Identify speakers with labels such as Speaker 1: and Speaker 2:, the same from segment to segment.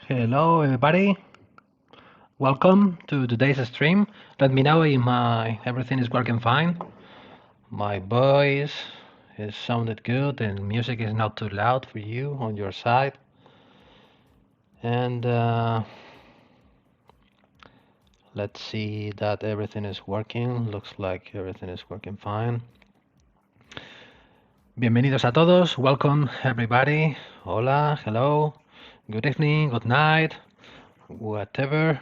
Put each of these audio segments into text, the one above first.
Speaker 1: Hello, everybody. Welcome to today's stream. Let me know if everything is working fine. My voice is sounded good and music is not too loud for you on your side. And let's see that everything is working. Looks like everything is working fine. Bienvenidos a todos. Welcome, everybody. Hola, hello, good evening, good night, whatever.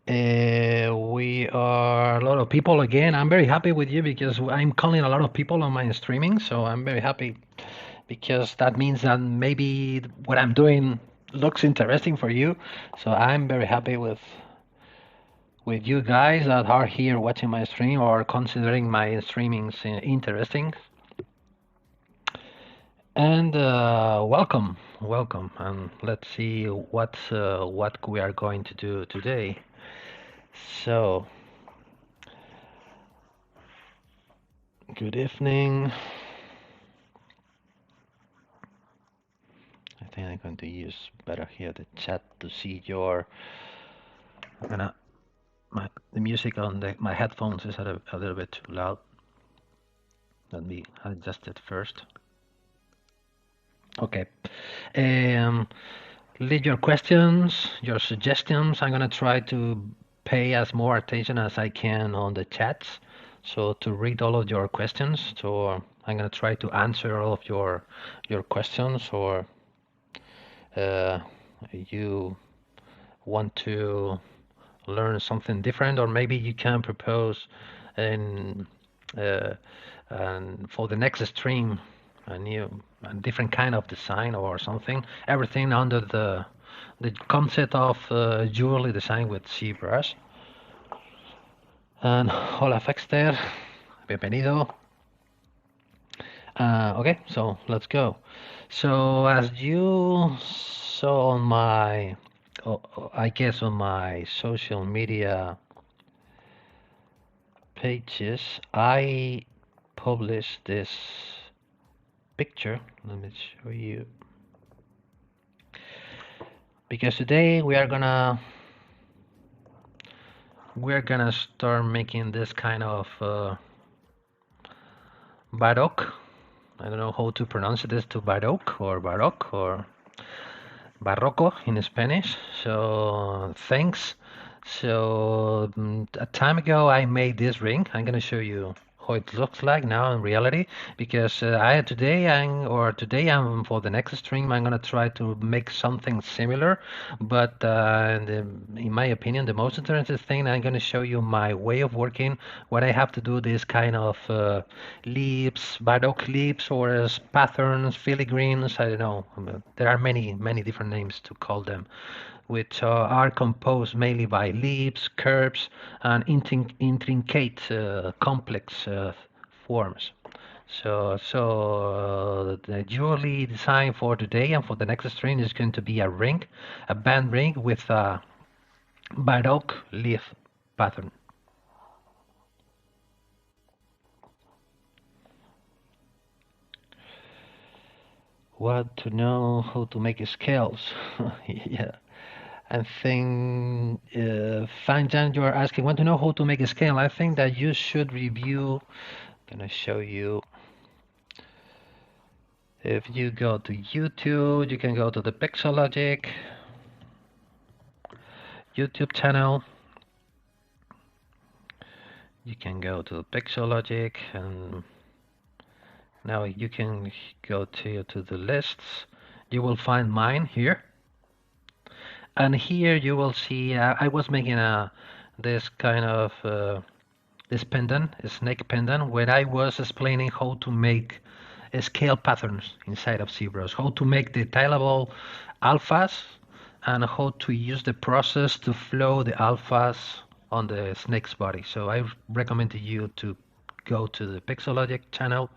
Speaker 1: We are a lot of people again. I'm very happy with you because I'm calling a lot of people on my streaming, so I'm very happy because that means that maybe what I'm doing looks interesting for you. So I'm very happy with you guys that are here watching my stream or considering my streamings interesting. And welcome, and let's see what we are going to do today. So, good evening. I think I'm going to use better here the chat to see your. The music on my headphones is a little bit too loud. Let me adjust it first. Okay. Leave your questions, your suggestions. I'm gonna try to pay as more attention as I can on the chats. So to read all of your questions, so I'm gonna try to answer all of your questions, or you want to learn something different, or maybe you can propose and and for the next stream a different kind of design or something. Everything under the concept of jewelry design with ZBrush. And hola Fexter, bienvenido. Okay, so let's go. So as you saw on my, I guess on my social media pages, I published this picture. Let me show you. Because today we're gonna start making this kind of Baroque. I don't know how to pronounce this, to Baroque or Barroco in Spanish. So thanks. So a time ago I made this ring. I'm gonna show you how it looks like now in reality, because today I'm for the next stream I'm gonna try to make something similar, but in my opinion the most interesting thing, I'm gonna show you my way of working, what I have to do, this kind of leaves, Baroque leaves, or as patterns, filigranes, I don't know. There are many different names to call them, which are composed mainly by leaves, curves, and intricate, complex forms. So the jewelry design for today and for the next stream is going to be a ring, a band ring with a Baroque leaf pattern. What to know how to make scales? Yeah. I think, Fanjan, you are asking, want to know how to make a scale. I think that you should review, I'm gonna show you. If you go to YouTube, you can go to the Pixologic YouTube channel. You can go to Pixologic, and now you can go to the lists. You will find mine here. And here you will see, I was making this kind of this pendant, a snake pendant, where I was explaining how to make scale patterns inside of ZBrush, how to make the tileable alphas, and how to use the process to flow the alphas on the snake's body. So I recommend to you to go to the Pixologic channel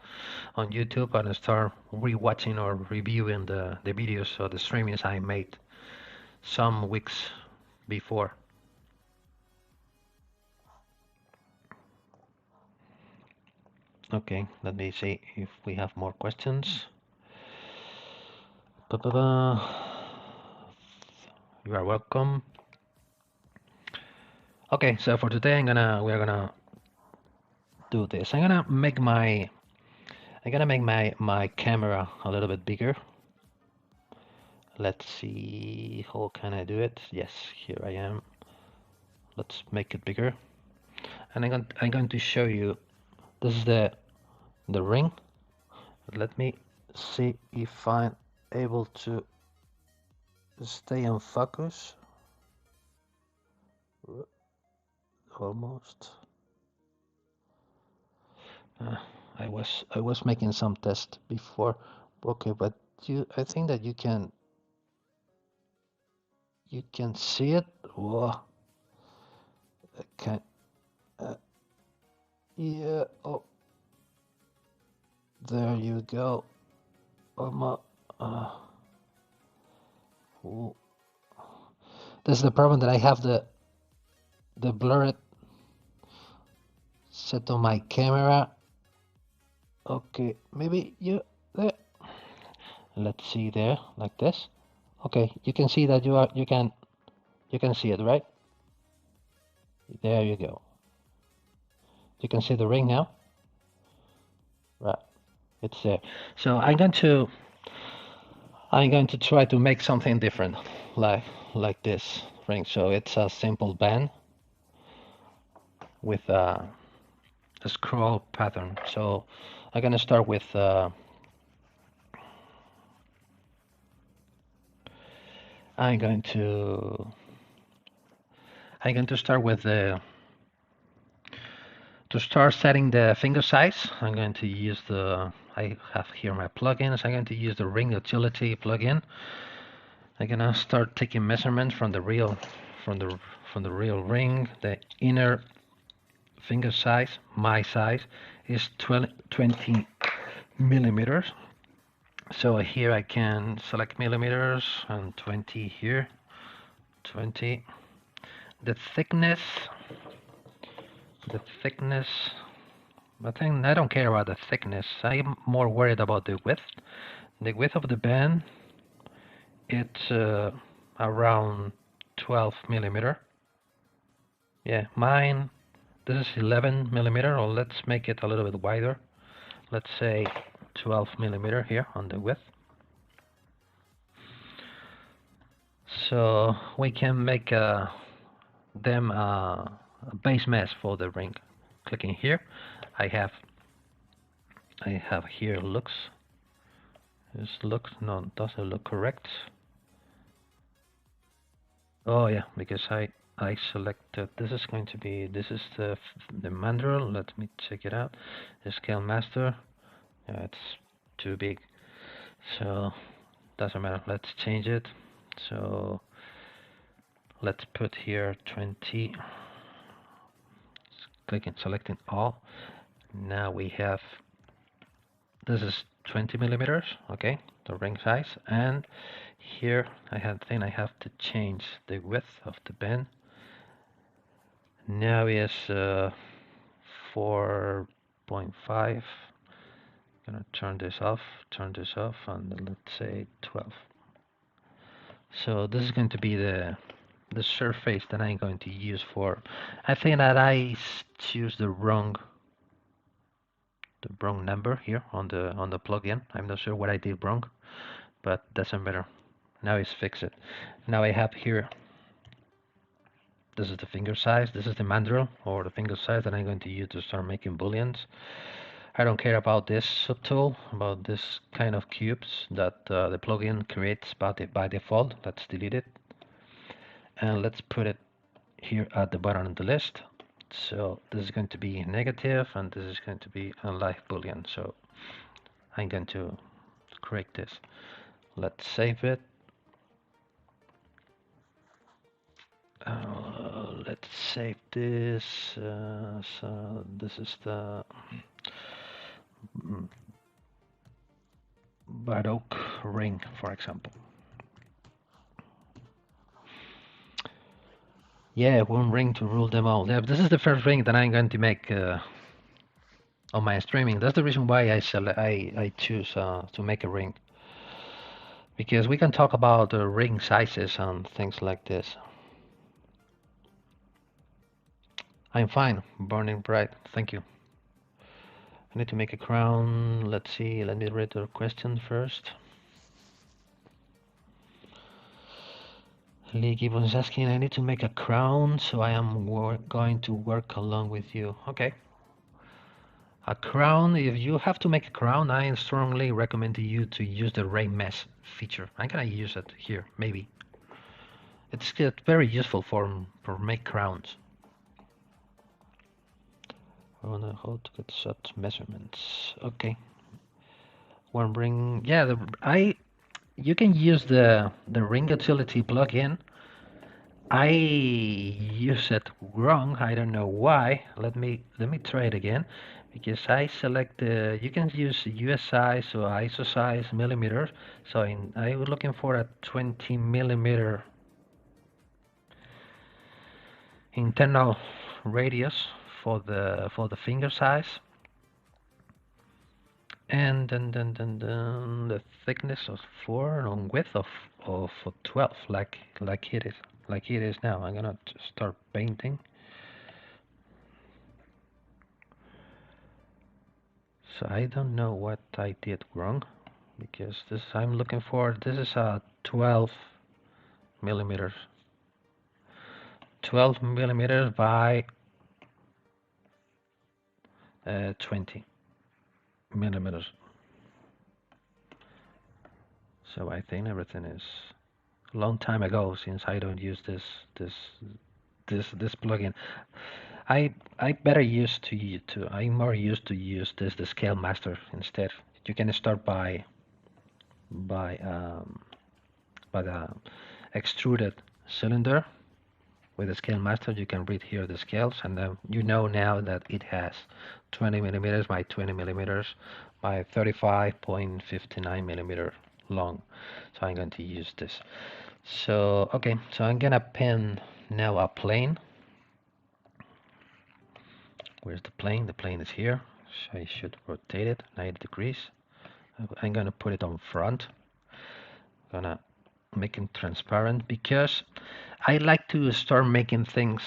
Speaker 1: on YouTube and start rewatching or reviewing the videos or the streamings I made some weeks before. Okay, let me see if we have more questions. You are welcome. Okay, so for today we're gonna do this. I'm gonna make my camera a little bit bigger. Let's see, how can I do it? Yes, here I am. Let's make it bigger. And I'm going to show you. This is the ring. Let me see if I'm able to stay in focus. Almost. I was making some test before. Okay, but I think that you can see it. Whoa. Okay. Yeah. Oh. There you go. This is the problem, that I have the blurred set on my camera. Okay, maybe you there. Let's see there, like this. Okay, you can see that you can see it, right? There you go. You can see the ring now. Right, it's there. So I'm going to try to make something different, like this ring. So it's a simple band with a a scroll pattern. So I'm gonna start with I'm going to start with the to start setting the finger size. I'm going to use the I have here my plugins. I'm going to use the ring utility plugin. I'm gonna start taking measurements from the real real ring. The inner finger size, my size, is 20 millimeters. So here I can select millimeters and 20 here, 20. The thickness, I think I don't care about the thickness. I'm more worried about the width. The width of the band, it's around 12 millimeter. Yeah, mine, this is 11 millimeter, or let's make it a little bit wider. Let's say 12 millimeter here on the width. So we can make them a base mesh for the ring. Clicking here, I have here looks. This looks doesn't look correct. Oh yeah, because I selected this is going to be this is the mandrel. Let me check it out. The scale master. Yeah, it's too big, so doesn't matter. Let's change it. So let's put here 20. Clicking, selecting all. Now we have this is 20 millimeters. Okay, the ring size, and here I think I have to change the width of the band. Now is 4.5. Gonna turn this off, and let's say 12. So this is going to be the surface that I'm going to use for. I think that I choose the wrong number here on the plugin. I'm not sure what I did wrong, but doesn't matter. Now it's fixed. Now I have here. This is the finger size. This is the mandrel or the finger size that I'm going to use to start making booleans. I don't care about this subtool, about this kind of cubes that the plugin creates by default. Let's delete it. And let's put it here at the bottom of the list. So this is going to be negative, and this is going to be a live boolean. So I'm going to correct this. Let's save it. Let's save this. So this is the Baroque ring, for example. Yeah, one ring to rule them all. Yeah, this is the first ring that I'm going to make on my streaming. That's the reason why I choose to make a ring, because we can talk about ring sizes and things like this. I'm fine, burning bright. Thank you. I need to make a crown. Let's see. Let me read the question first. Lee Gibbons is asking, I need to make a crown, so I am going to work along with you. Okay. A crown, if you have to make a crown, I strongly recommend to you to use the ZRemeshing feature. I'm gonna use it here, maybe. It's very useful for make crowns. I wanna how to get such measurements. Okay. One ring, yeah. You can use the ring utility plugin. I use it wrong. I don't know why. Let me try it again, because I select the. You can use US size or ISO size millimeters. So I was looking for a 20 millimeter internal radius for the finger size, and then the thickness of 4 and width of 12, like it is now. I'm gonna start painting. So I don't know what I did wrong, because I'm looking for, this is a 12 millimeters. 12 millimeters by 20 millimeters. So I think everything is a long time ago since I don't use this plugin. I better used to I'm more used to use the scale master instead. You can start by the extruded cylinder. With the scale master, you can read here the scales, and then you know now that it has 20 millimeters by 20 millimeters by 35.59 millimeter long. So I'm going to use this. So okay, so I'm gonna pin now a plane. Where's the plane? The plane is here. So I should rotate it 90 degrees. I'm gonna put it on front. Gonna make it transparent because I like to start making things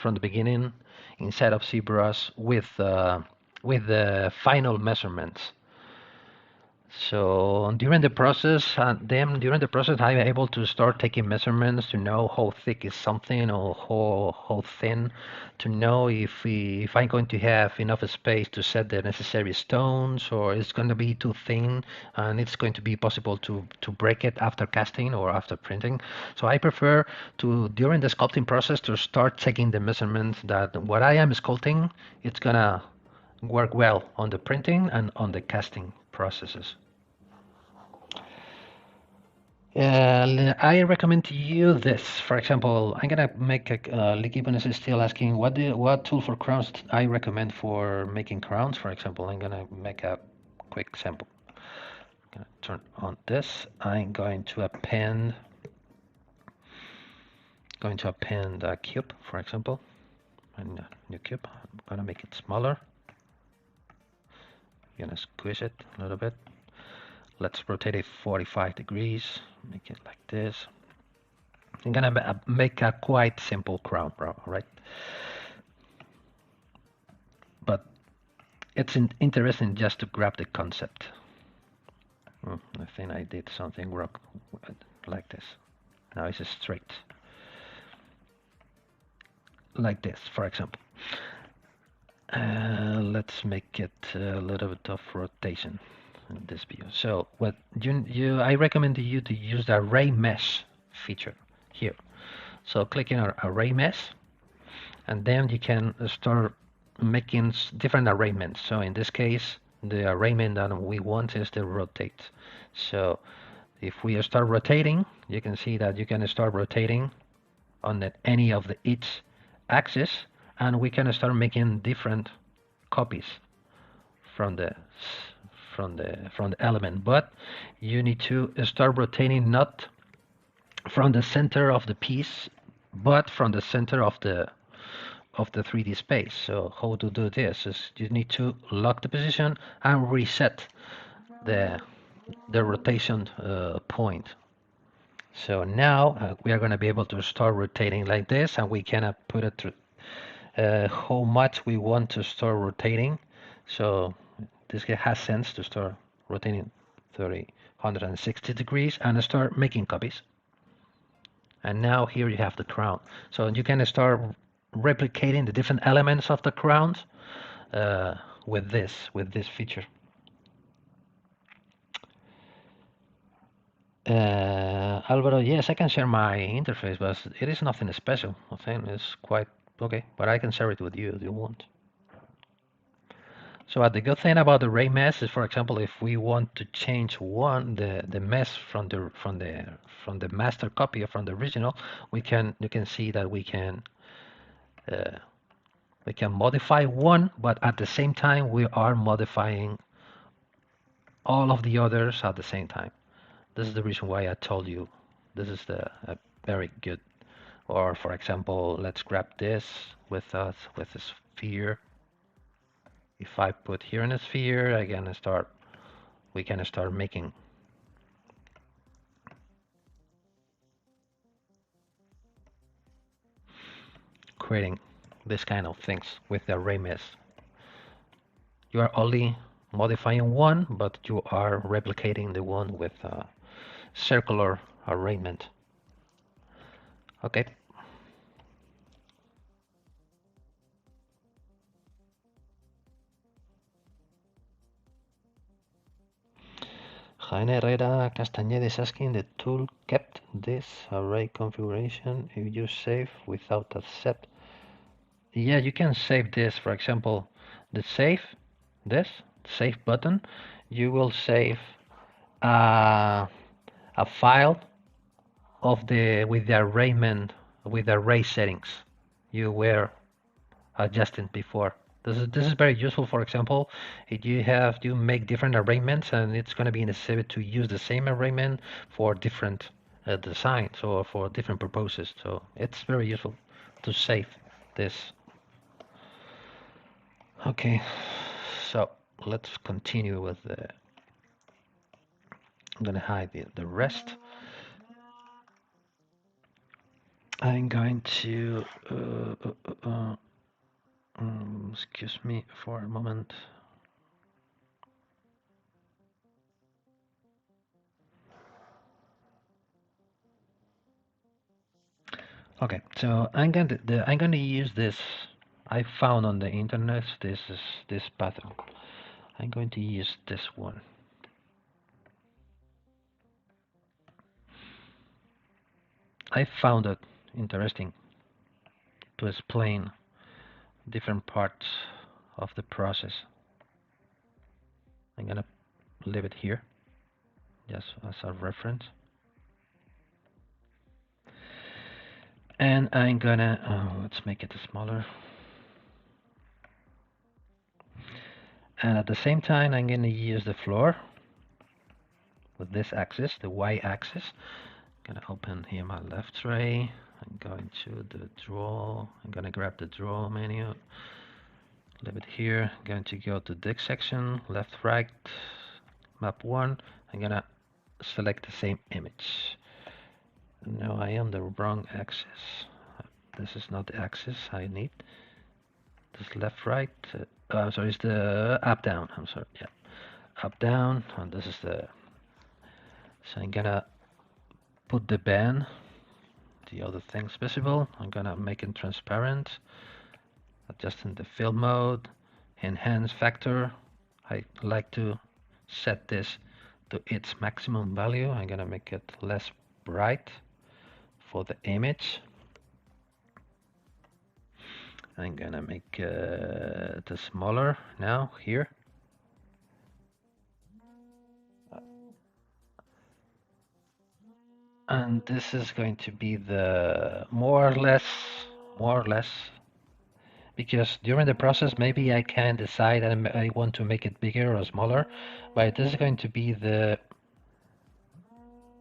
Speaker 1: from the beginning instead of ZBrush with the final measurements. So during the process, I'm able to start taking measurements to know how thick is something or how thin, to know if I'm going to have enough space to set the necessary stones, or it's going to be too thin and it's going to be possible to break it after casting or after printing. So I prefer to, during the sculpting process, to start taking the measurements that what I am sculpting, it's gonna work well on the printing and on the casting processes. I recommend to you this. For example, I'm gonna make a Liquibon is still asking what tool for crowns I recommend for making crowns. For example, I'm gonna make a quick sample. I'm gonna turn on this. I'm going to append a cube, for example, a new cube. I'm gonna make it smaller. I'm gonna squish it a little bit. Let's rotate it 45 degrees. Make it like this. I'm gonna make a quite simple crown, right? But it's interesting just to grab the concept. I think I did something wrong, like this. Now it's straight, like this, for example. Let's make it a little bit of rotation in this view. So what I recommend to you to use the array mesh feature here. So clicking on array mesh, and then you can start making different arrangements. So in this case, the arrangement that we want is to rotate. So if we start rotating, you can see that you can start rotating on any of the each axis, and we can start making different copies from the element. But you need to start rotating not from the center of the piece, but from the center of the 3D space. So how to do this is you need to lock the position and reset the rotation point. So now we are going to be able to start rotating like this, and we can put it through how much we want to start rotating. So this has sense to start rotating 160 degrees and start making copies. And now here you have the crown. So you can start replicating the different elements of the crowns with this feature. Alvaro, yes, I can share my interface, but it is nothing special. I think it's quite okay, but I can share it with you if you want. So the good thing about the array mesh is, for example, if we want to change the mesh from the master copy or from the original, you can see that we can modify one, but at the same time we are modifying all of the others at the same time. This is the reason why I told you this is a very good. Or for example, let's grab this with a sphere. If I put here in a sphere, we can start making creating this kind of things with the array mesh. You are only modifying one, but you are replicating the one with a circular arrangement. Okay. Jaime Herrera Castañeda is asking the tool kept this array configuration if you save without a set. Yeah, you can save this. For example, the save button, you will save a file of the with the array settings you were adjusting before. This is very useful. For example, if you make different arrangements and it's going to be necessary to use the same arrangement for different designs or for different purposes. So it's very useful to save this. Okay, so let's continue with the. I'm going to hide the rest. I'm going to. Excuse me for a moment. Okay, so I'm going to use this. I found on the internet this pattern. I'm going to use this one. I found it interesting to explain different parts of the process. I'm gonna leave it here just as a reference. And I'm gonna, let's make it smaller. And at the same time, I'm gonna use the floor with this axis, the Y axis. I'm gonna open here my left tray. I'm going to the draw. I'm gonna grab the draw menu. Leave it here. I'm going to go to this section, left, right, map one. I'm gonna select the same image. No, I am the wrong axis. This is not the axis I need. This left, right. Sorry, it's the up, down. I'm sorry. Yeah, up, down. And this is the. So I'm gonna put the band, the other things visible. I'm gonna make it transparent. Adjusting the fill mode, enhance factor. I like to set this to its maximum value. I'm gonna make it less bright for the image. I'm gonna make the smaller now here. And this is going to be the more or less, because during the process maybe I can decide that I want to make it bigger or smaller, but this is going to be the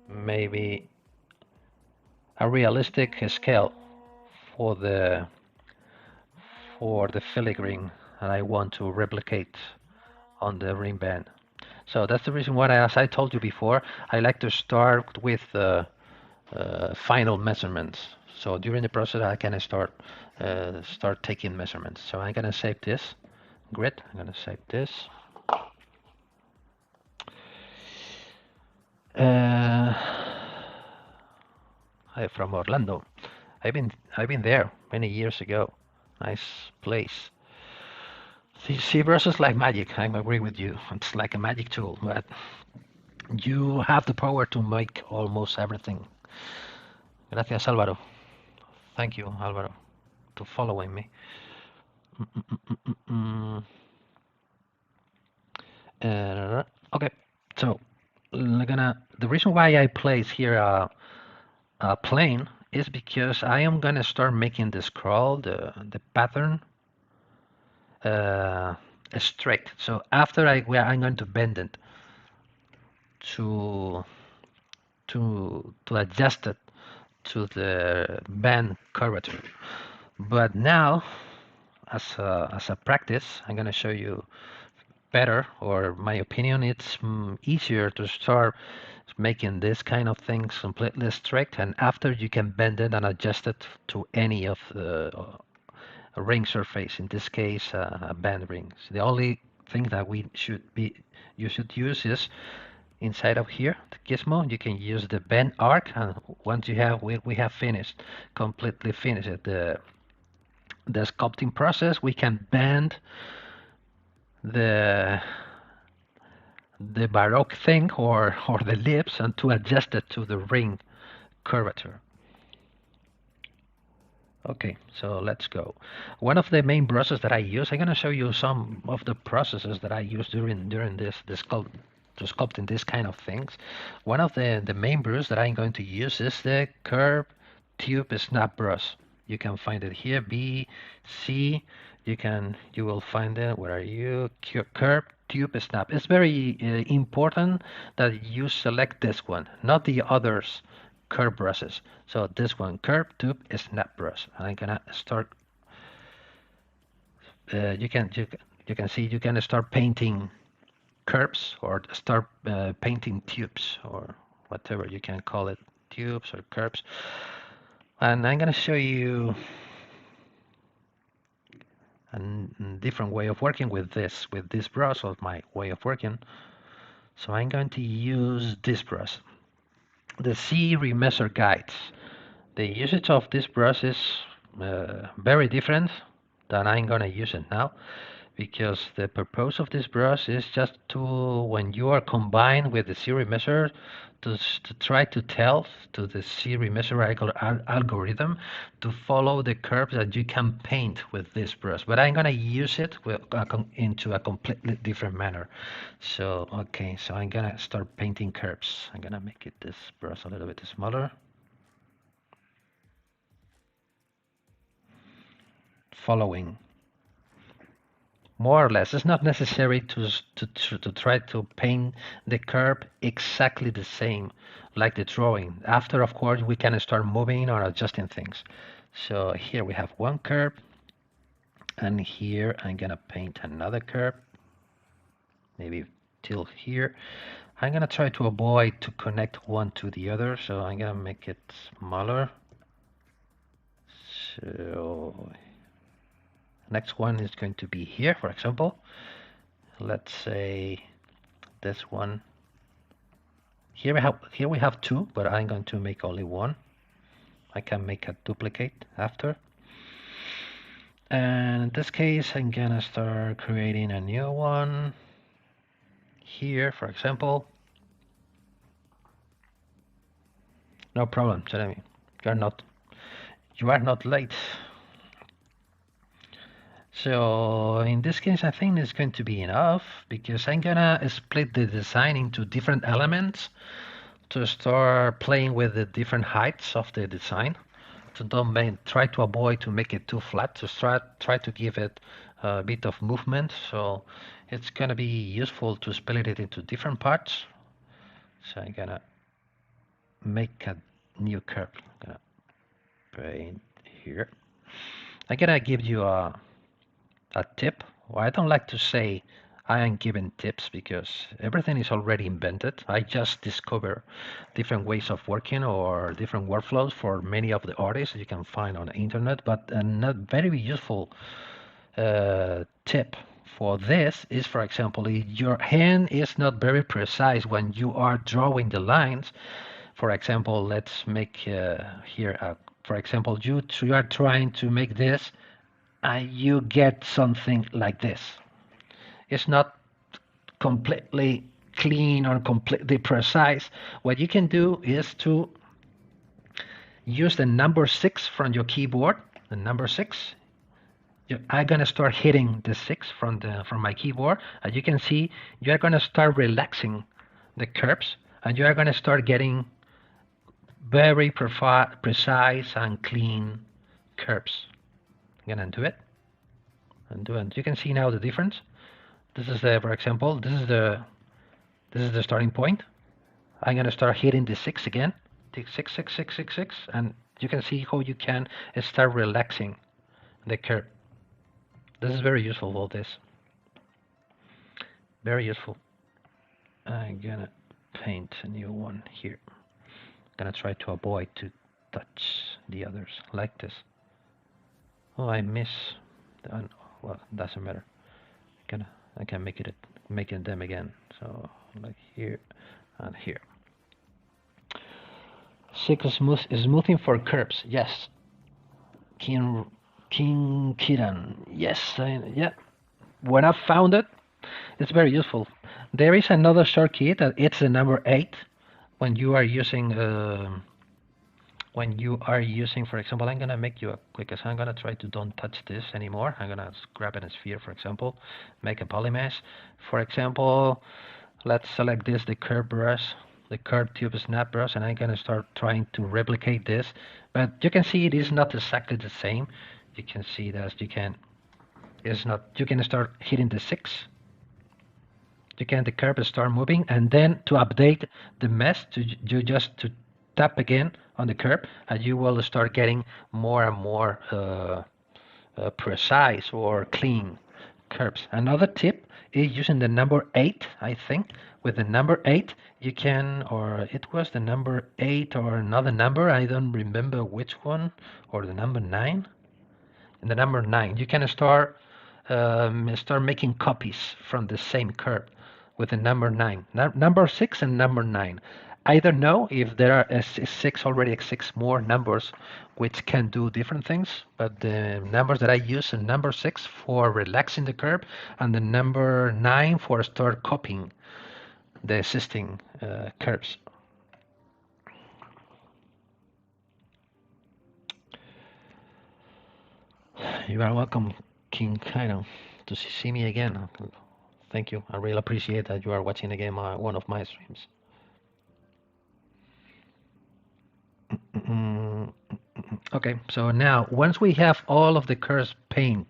Speaker 1: maybe a realistic scale for the filigree that I want to replicate on the ring band. So that's the reason why, as I told you before, I like to start with final measurements. So during the process, I can start taking measurements. So I'm gonna save this grid. I'm gonna save this. Hi from Orlando. I've been there many years ago. Nice place. ZBrush is like magic. I agree with you. It's like a magic tool, but you have the power to make almost everything. Gracias, Álvaro. Thank you, Álvaro, to following me. Okay, so the reason why I place here a plane is because I am gonna start making the scroll, the pattern straight. So after I'm going to bend it to adjust it to the band curvature. But now, as a practice, I'm gonna show you better, or my opinion, it's easier to start making this kind of things completely straight, and after you can bend it and adjust it to any of the ring surface. In this case, a band ring. So the only thing that you should use is inside of here, the gizmo. You can use the bend arc, and once you have, we have completely finished the sculpting process. We can bend the the Baroque thing or the lips and to adjust it to the ring curvature. Okay, so let's go. One of the main processes that I use, I'm going to show you some of the processes that I use during this sculpting this kind of things. One of the main brushes that I'm going to use is the Curve Tube Snap brush. You can find it here, B, C. You will find it. Where are you? Curve Tube Snap. It's very important that you select this one, not the others curve brushes. So this one, Curve Tube Snap brush. I'm gonna start. You can see you can start painting curves or start painting tubes or whatever you can call it, tubes or curves. And I'm gonna show you a different way of working with this brush, or my way of working. So I'm going to use this brush, the ZRemeshing guides. The usage of this brush is very different than I'm gonna use it now, because the purpose of this brush is just to, when you are combined with the ZRemesher, to try to tell to the ZRemesher algorithm to follow the curves that you can paint with this brush. But I'm gonna use it with, into a completely different manner. So okay, so I'm gonna start painting curves. I'm gonna make this brush a little bit smaller. Following, more or less. It's not necessary to try to paint the curve exactly the same like the drawing. After, of course, we can start moving or adjusting things. So here we have one curve, and here I'm gonna paint another curve, maybe till here. I'm gonna try to avoid to connect one to the other, so I'm gonna make it smaller. So next one is going to be here, for example. Let's say this one. Here we have two, but I'm going to make only one. I can make a duplicate after. And in this case, I'm gonna start creating a new one. Here, for example. No problem, Jeremy. You are not late. So in this case, I think it's going to be enough, because I'm gonna split the design into different elements to start playing with the different heights of the design. To don't try to avoid to make it too flat. To try to give it a bit of movement. So it's gonna be useful to split it into different parts. So I'm gonna make a new curve. I'm gonna paint here. I'm gonna give you a tip. Well, I don't like to say I am giving tips, because everything is already invented. I just discover different ways of working or different workflows for many of the artists you can find on the internet. But a not very useful tip for this is, for example, if your hand is not very precise when you are drawing the lines. For example, let's make here, for example, you are trying to make this, and you get something like this. It's not completely clean or completely precise. What you can do is to use the number 6 from your keyboard. The number 6. I'm gonna start hitting the 6 from my keyboard, and you can see you are gonna start relaxing the curves, and you are gonna start getting very precise and clean curves. I'm gonna undo it. Undo, and you can see now the difference. This is the, for example, this is the starting point. I'm gonna start hitting the 6 again. Take 6, 6, 6, 6, 6, and you can see how you can start relaxing the curve. This is very useful for this. Very useful. I'm gonna paint a new one here. Gonna try to avoid to touch the others like this. Oh, I miss. Well, doesn't matter. I can make them again. So like here and here. Smoothing for curves. Yes. King Kiran. Yes. Yeah. When I found it, it's very useful. There is another shortcut that it's the number 8 when you are using for example, I'm gonna make you a quick I'm gonna try to don't touch this anymore. I'm gonna grab a sphere, for example, make a polymesh. For example, let's select this, the curve brush, the curve tube snap brush, and I'm gonna start trying to replicate this. But you can see it is not exactly the same. You can see that you can start hitting the 6. You can the curve start moving, and then to update the mesh, you just to tap again on the curve, and you will start getting more and more precise or clean curves. Another tip is using the number 8. I think with the number 8 you can, or it was the number 8 or another number, I don't remember which one, or the number 9. And the number 9 you can start making copies from the same curve with the number 9. Number 6 and number 9. I don't know if there are six more numbers which can do different things, but the numbers that I use are number 6 for relaxing the curve and the number 9 for start copying the existing curves. You are welcome, King Kaino, to see me again. Thank you. I really appreciate that you are watching again one of my streams. Okay, so now once we have all of the curves painted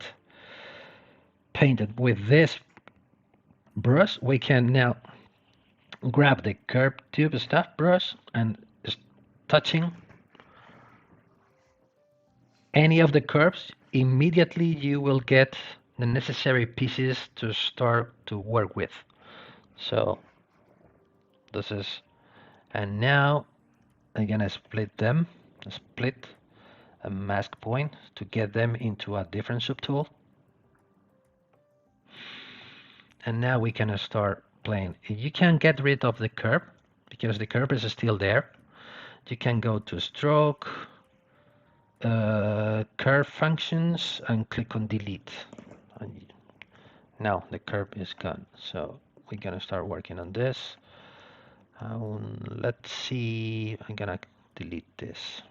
Speaker 1: with this brush, we can now grab the curve tube stuff brush and touching any of the curves. Immediately you will get the necessary pieces to start to work with. So this is, and now I'm gonna split a mask point to get them into a different subtool. And now we can start playing. You can get rid of the curve because the curve is still there. You can go to stroke, curve functions, and click on delete. Now the curve is gone. So we're gonna start working on this. Let's see, I'm gonna delete this.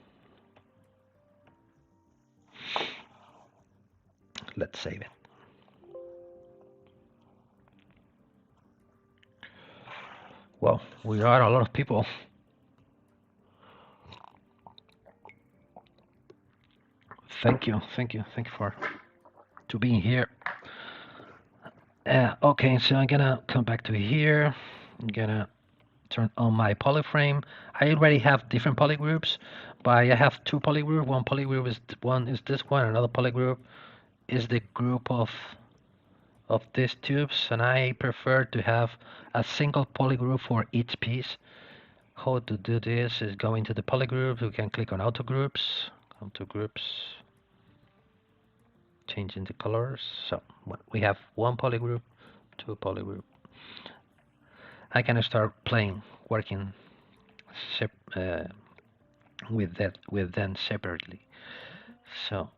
Speaker 1: Let's save it. Well, we are a lot of people. Thank you for to being here. Okay, so I'm gonna come back to here. I'm gonna turn on my polyframe. I already have different polygroups, but I have two polygroups. One polygroup is this one. Another polygroup is the group of these tubes, and I prefer to have a single polygroup for each piece. How to do this is go into the polygroups. We can click on auto groups, changing the colors. So we have one polygroup, two polygroup. I can start working with them separately. So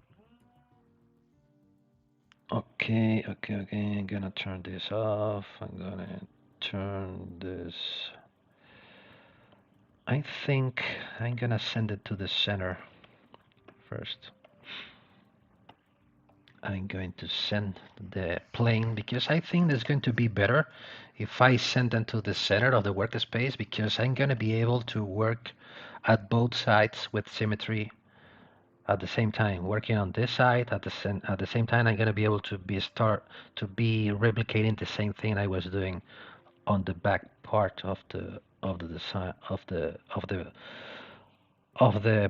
Speaker 1: okay, I'm gonna turn this off. I'm gonna turn this. I think I'm gonna send it to the center first. I'm going to send the plane because I think it's going to be better if I send them to the center of the workspace, because I'm going to be able to work at both sides with symmetry at the same time. Working on this side at the same time, I'm going to be able to be replicating the same thing I was doing on the back part of the design of the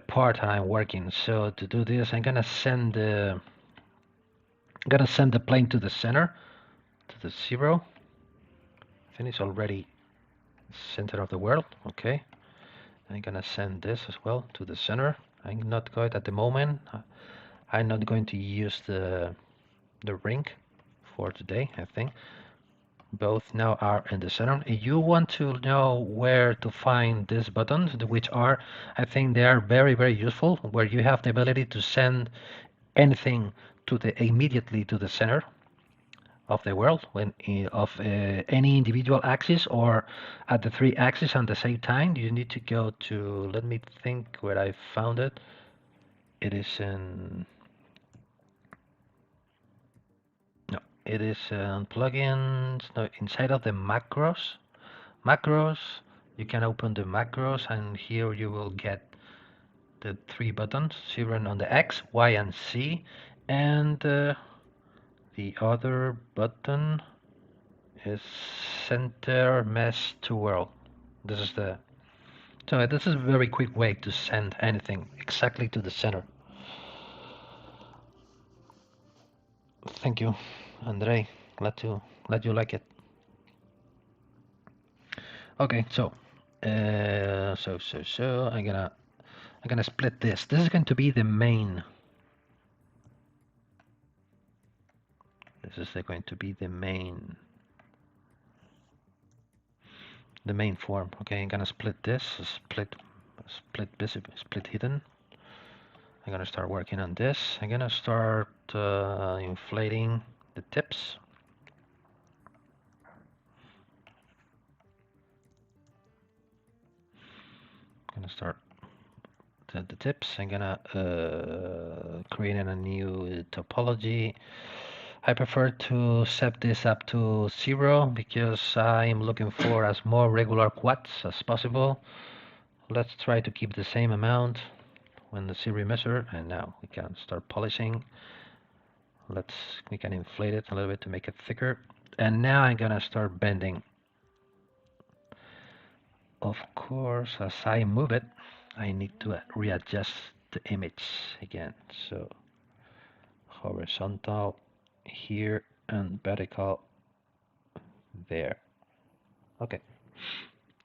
Speaker 1: part I'm working. So to do this, I'm gonna send the plane to the center, to the 0. I think it's already center of the world. Okay, I'm gonna send this as well to the center. I'm not going at the moment. I'm not going to use the ring for today. I think both now are in the center. If you want to know where to find these buttons, which are, I think they are very, very useful, where you have the ability to send anything immediately to the center of the world when of any individual axis or at the three axes at the same time. You need to go to, let me think where I found it. It is in, no, it is in plugins, no, inside of the macros. You can open the macros, and here you will get the three buttons, 0 on the X, Y, and Z, and the other button is center mesh to world. This is the, so this is a very quick way to send anything exactly to the center. Thank you, Andre. Glad you like it. Okay, so I'm gonna split this. This is going to be the main. This is going to be the main form. Okay, I'm gonna split this. Split visible, split hidden. I'm gonna start working on this. I'm gonna start inflating the tips. I'm gonna start the tips. I'm gonna create a new topology. I prefer to set this up to 0 because I'm looking for as more regular quads as possible. Let's try to keep the same amount when the ZRemesher, and now we can start polishing. We can inflate it a little bit to make it thicker. And now I'm gonna start bending. Of course, as I move it, I need to readjust the image again. So horizontal here and vertical there. Okay,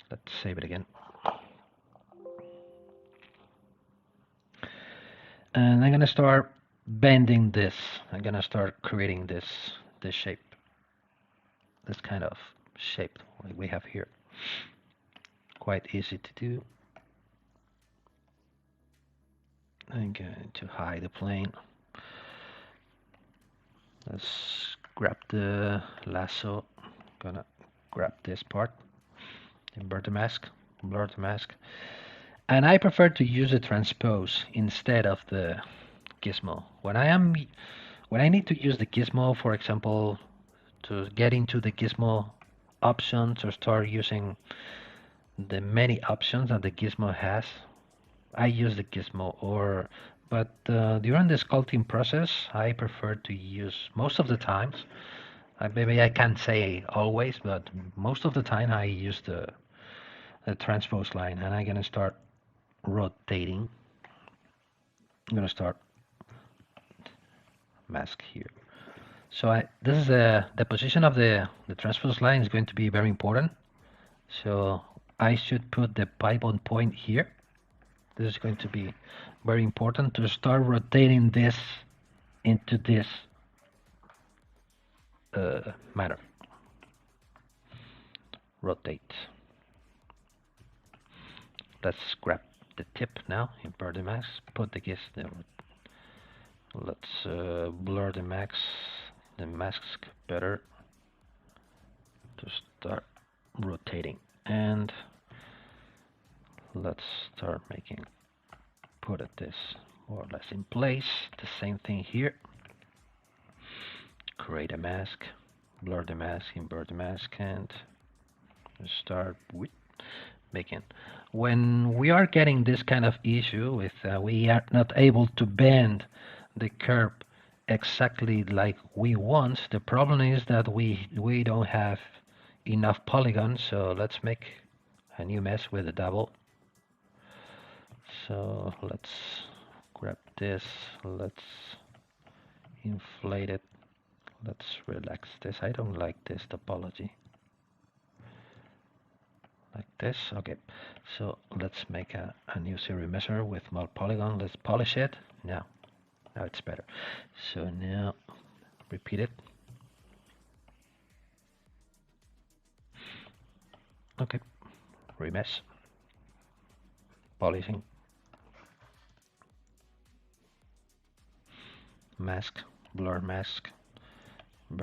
Speaker 1: let's save it again. And I'm gonna start bending this. I'm gonna start creating this shape, this kind of shape like we have here. Quite easy to do. I'm going to hide the plane. Let's grab the lasso. Gonna grab this part, invert the mask, blur the mask, and I prefer to use the transpose instead of the gizmo. When I need to use the gizmo, for example, to get into the gizmo options or start using the many options that the gizmo has, I use the gizmo. But during the sculpting process, I prefer to use most of the times. Maybe I can't say always, but most of the time I use the transpose line, and I'm gonna start rotating. I'm gonna start mask here. So this is the position of the transpose line is going to be very important. So I should put the pivot point here. This is going to be very important to start rotating this into this manner. Rotate. Let's grab the tip now, invert the mask, put the giz. Let's blur the mask better to start rotating, and let's start put this more or less in place. The same thing here. Create a mask, blur the mask, invert the mask, and start with making. When we are getting this kind of issue with we are not able to bend the curve exactly like we want, the problem is that we don't have enough polygons. So let's make a new mesh with a double. So let's grab this, let's inflate it, let's relax this. I don't like this topology. Like this. Okay, so let's make a new ZRemesher with more polygon. Let's polish it. Now it's better. So now repeat it. Okay, remesh, polishing, mask, blur mask,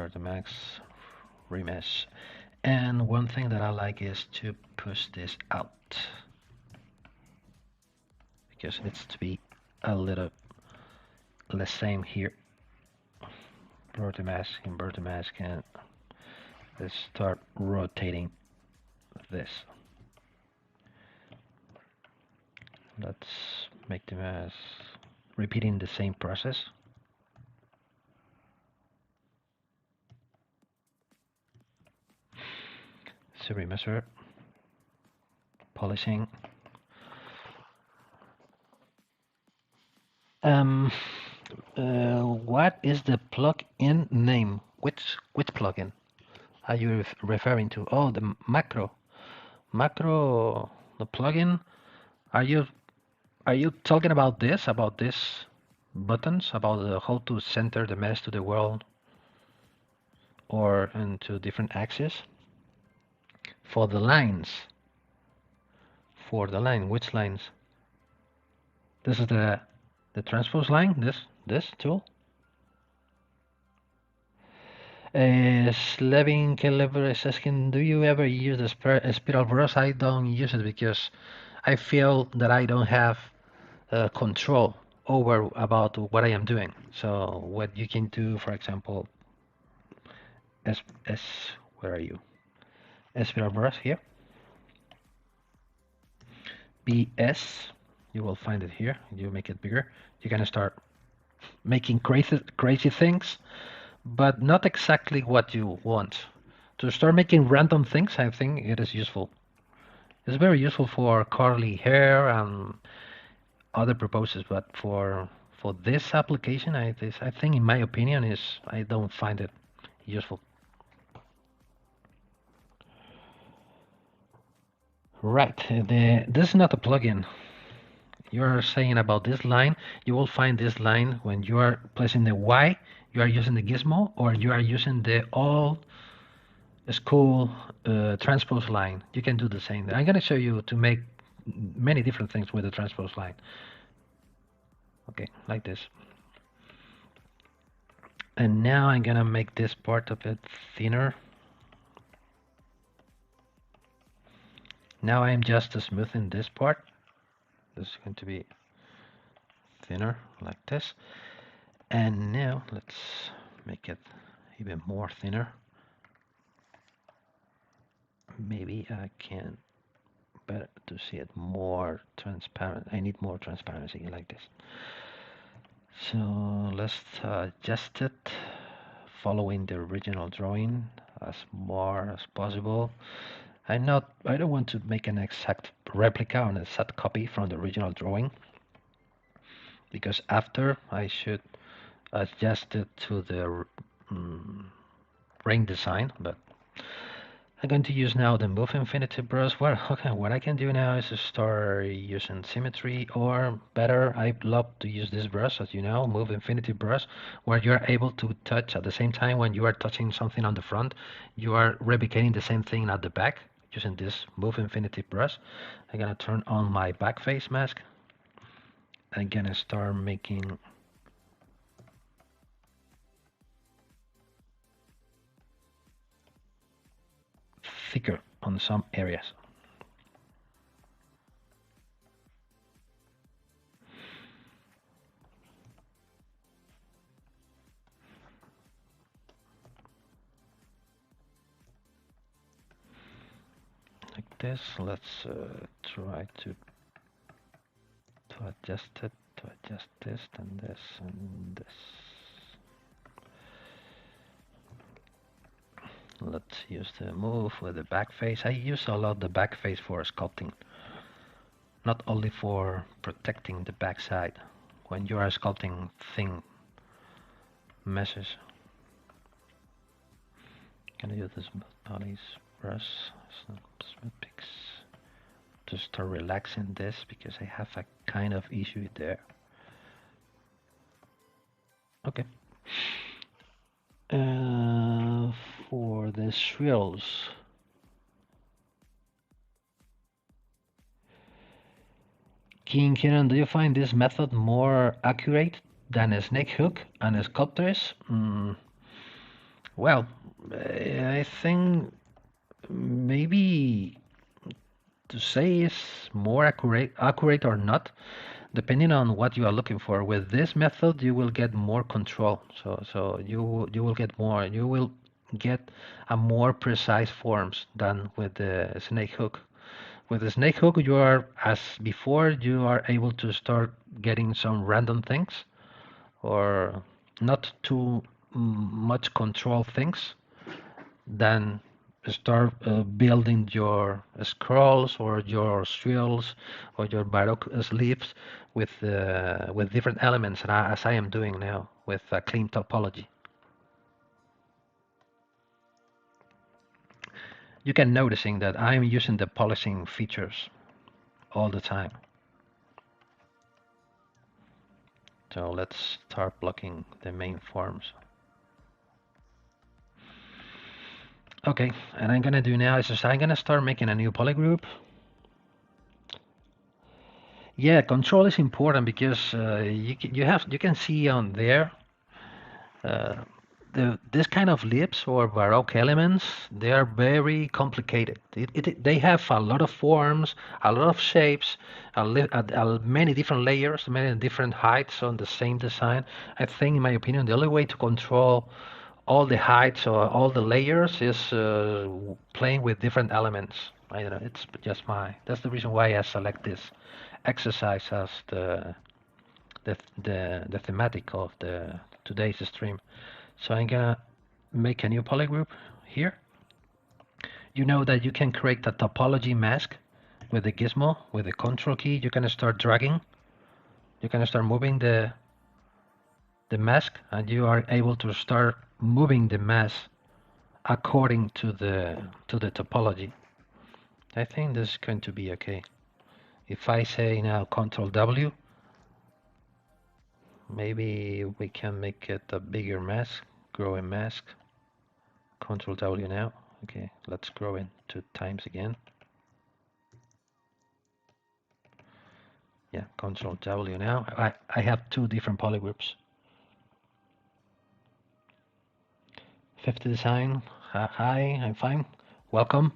Speaker 1: Vertimax, remesh. And one thing that I like is to push this out because it needs to be a little the same here. Vertimax and Vertimax can let's start rotating this. Let's make them as repeating the same process. ZRemeshing, polishing. What is the plugin name? Which plugin are you referring to? Oh, the macro, the plugin. Are you talking about this? About this buttons? About how to center the mesh to the world or into different axes? For the lines. For the line, which lines? This is the transpose line. This tool. Slevin Caliber is asking, do you ever use the spiral brush? I don't use it because I feel that I don't have control over about what I am doing. So what you can do, for example, where are you? Spiral brush here. BS, you will find it here. You make it bigger. You can start making crazy things, but not exactly what you want. To start making random things, I think it is useful. It's very useful for curly hair and other purposes, but for this application, I think, in my opinion, I don't find it useful. Right, this is not a plugin. You're saying about this line, you will find this line when you are placing the Y, you are using the gizmo, or you are using the old school transpose line. You can do the same. I'm going to show you to make many different things with the transpose line. Okay, like this. And now I'm going to make this part a bit thinner. Now I'm just smoothing this part. This is going to be thinner like this. And now let's make it even more thinner. Maybe I can better to see it more transparent. I need more transparency like this. So let's adjust it following the original drawing as more as possible. I don't want to make an exact replica or an exact copy from the original drawing, because after I should adjust it to the ring design. But I'm going to use now the Move Infinity brush. Well, okay, what I can do now is to start using symmetry, or better, I love to use this brush, as you know, Move Infinity brush, where you are able to touch at the same time. When you are touching something on the front, you are replicating the same thing at the back using this Move Infinity brush. I'm gonna turn on my back face mask. I'm gonna start making thicker on some areas. Like this. Let's try to adjust it, to adjust this and this and this. Let's use the move with the back face. I use a lot the back face for sculpting, not only for protecting the back side when you are sculpting thin meshes. Can I use this Polys brush, Smooth Pix, to start relaxing this, because I have a kind of issue there. Okay. For the swirls, King Kieran, do you find this method more accurate than a snake hook and a sculptors? Well, I think maybe to say is more accurate or not, depending on what you are looking for. With this method, you will get more control. So you will get more. You will get a more precise forms than with the snake hook. With the snake hook, you are, as before, you are able to start getting some random things or not too much control things. Then start building your scrolls or your swirls or your Baroque sleeves with different elements, as I am doing now with a clean topology. You can noticing that I'm using the polishing features all the time. So let's start blocking the main forms. Okay, and I'm gonna do now is just I'm gonna start making a new polygroup. Yeah, control is important because you can see on there uh, this kind of lips or Baroque elements, they are very complicated. They have a lot of forms, a lot of shapes, many different layers, many different heights on the same design. I think, in my opinion, the only way to control all the heights or all the layers is playing with different elements. I don't know. It's just That's the reason why I select this exercise as the thematic of the today's stream. So I'm gonna make a new polygroup here. You know that you can create a topology mask with the gizmo, with the control key. You can start dragging. You can start moving the mask, and you are able to start moving the mask according to the topology. I think this is going to be okay. If I say now Control W, maybe we can make it a bigger mask, growing mask. Control W now. Okay, let's grow it 2 times again. Yeah, Control W now. I have 2 different polygroups. 50 design. Hi, I'm fine. Welcome.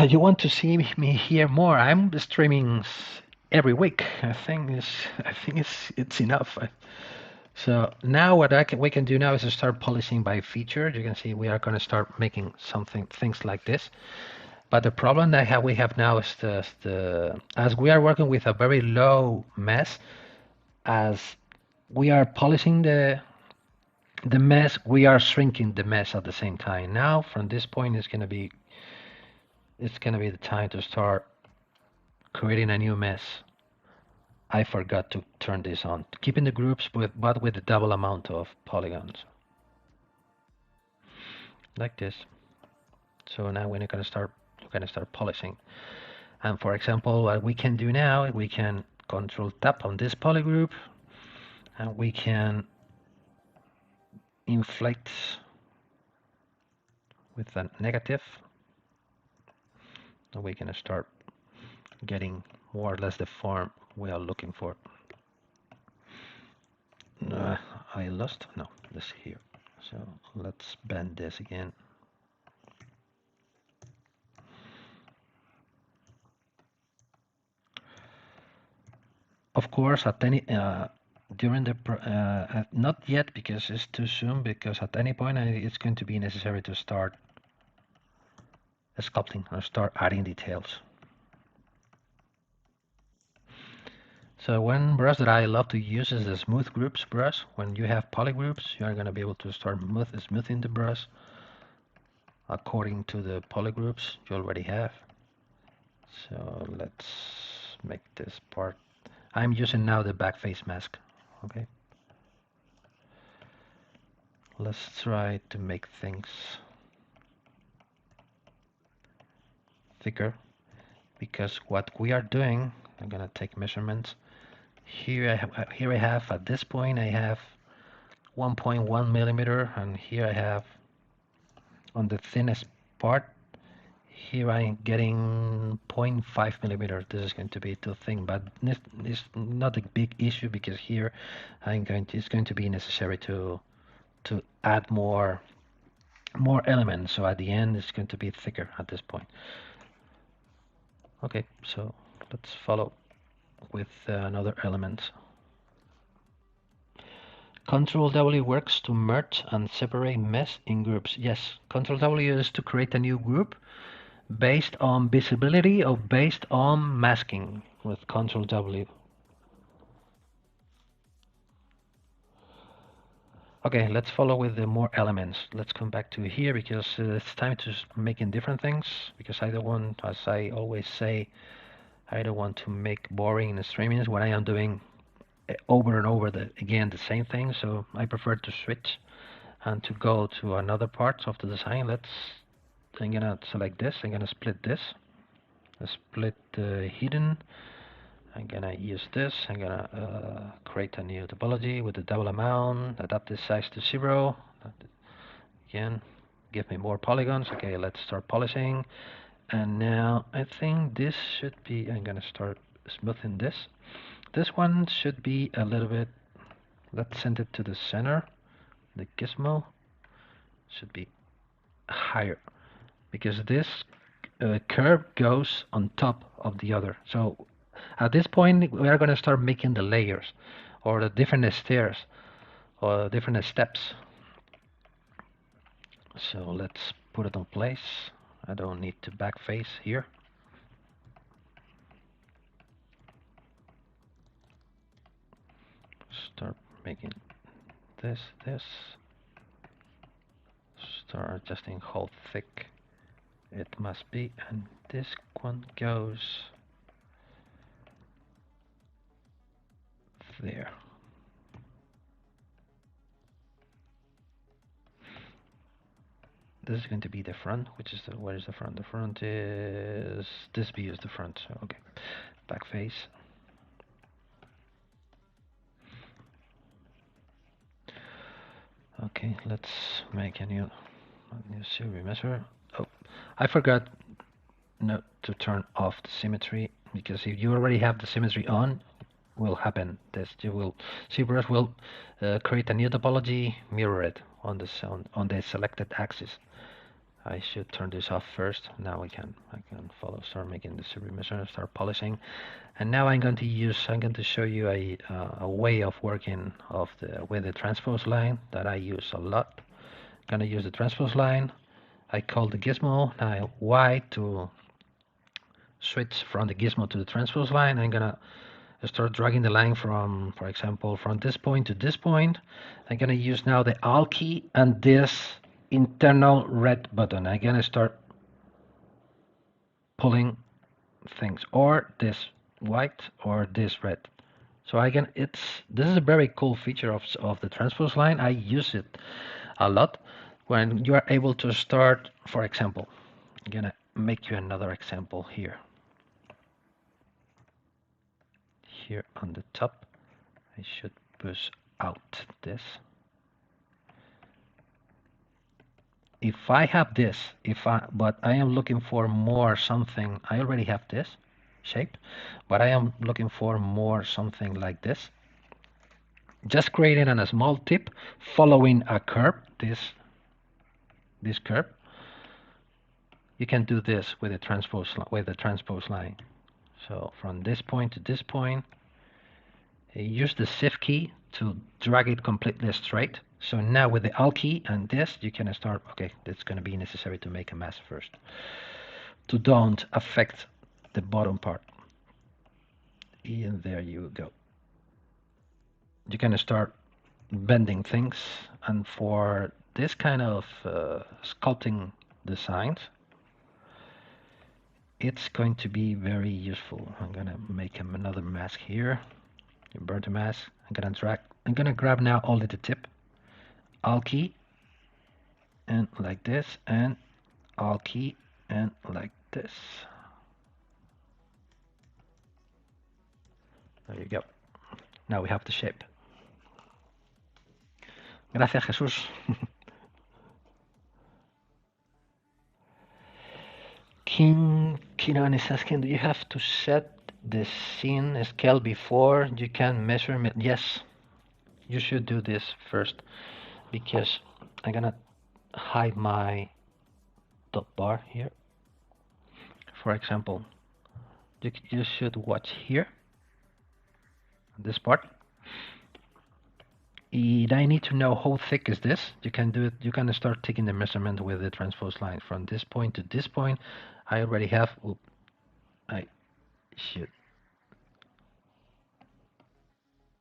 Speaker 1: You want to see me here more? I'm streaming every week. I think it's enough. So now what we can do now is to start polishing by feature. You can see we are going to start making things like this. But the problem that we have now is as we are working with a very low mesh, as we are polishing the mesh, we are shrinking the mesh at the same time. Now from this point it's gonna be the time to start creating a new mesh. I forgot to turn this on. Keeping the groups but with the double amount of polygons. Like this. So now we're gonna start polishing. And for example, what we can do now, we can control tap on this polygroup and we can inflate with a negative. And we can start getting more or less the form we are looking for. I lost, no, this here. So let's bend this again. Of course, at any during the not yet because it's too soon. Because at any point it's going to be necessary to start sculpting or start adding details. So one brush that I love to use is the smooth groups brush. When you have polygroups, you are going to be able to start smoothing the brush according to the polygroups you already have. So let's make this part. I'm using now the back face mask. Okay. Let's try to make things thicker, because what we are doing, I'm gonna take measurements. Here I have at this point I have 1.1 millimeter, and here I have on the thinnest part. Here I'm getting 0.5 millimeters. This is going to be too thin, but it's not a big issue because here it's going to be necessary to to add more elements. So at the end, it's going to be thicker at this point. Okay, so let's follow with another element. Control W works to merge and separate mesh in groups. Yes, Control W is to create a new group based on visibility or based on masking with Control W. Okay, let's follow with the more elements. Let's come back to here because it's time to making different things, because I don't want, as I always say, I don't want to make boring streamings when I am doing over and over again the same thing. So I prefer to switch and to go to another part of the design. I'm gonna select this. I'm gonna split this. Split hidden. I'm gonna use this. I'm gonna create a new topology with the double amount. Adapt the size to 0. Again, give me more polygons. Okay, let's start polishing. And now I think this should be. I'm gonna start smoothing this. This one should be a little bit. Let's send it to the center. The gizmo should be higher, because this curve goes on top of the other. So at this point, we are going to start making the layers or the different stairs or different steps. So let's put it on place. I don't need to backface here. Start making this. Start adjusting how thick it must be, and this one goes there. This is going to be the front, which is where is the front? The front is, this view is the front. So, okay, back face. Okay, let's make a new ZRemesher. Oh, I forgot to turn off the symmetry, because if you already have the symmetry on, will happen this. ZBrush will create a new topology, mirror it on the selected axis. I should turn this off first. Now I can follow, start making the ZRemesher, start polishing, and now I'm going to show you a way of working with the transpose line that I use a lot. I'm gonna use the transpose line. I call the gizmo now Y to switch from the gizmo to the transpose line. I'm gonna start dragging the line from, for example, from this point to this point. I'm gonna use now the Alt key and this internal red button. I'm gonna start pulling things, or this white or this red. So this is a very cool feature of the transpose line. I use it a lot when you are able to start, for example, I'm gonna make you another example here. Here on the top, I should push out this. If I have this, but I am looking for more something, I already have this shape, but I am looking for more something like this. Just creating a small tip, following a curve, this curve. You can do this with the transpose line. So from this point to this point, use the Shift key to drag it completely straight. So now with the Alt key and this, you can start. Okay, it's going to be necessary to make a mask first to don't affect the bottom part. And there you go. You can start bending things, and for this kind of sculpting designs, it's going to be very useful. I'm gonna make another mask here. Invert the mask. I'm gonna grab now only the tip. Alt key, and like this, and Alt key, and like this. There you go. Now we have the shape. Gracias, Jesús. Kiran is asking, do you have to set the scene scale before you can measure it? Yes, you should do this first. because I'm gonna hide my top bar here. For example, you should watch here, this part. And I need to know how thick is this. You can do it. You can start taking the measurement with the transpose line from this point to this point. I already have. I should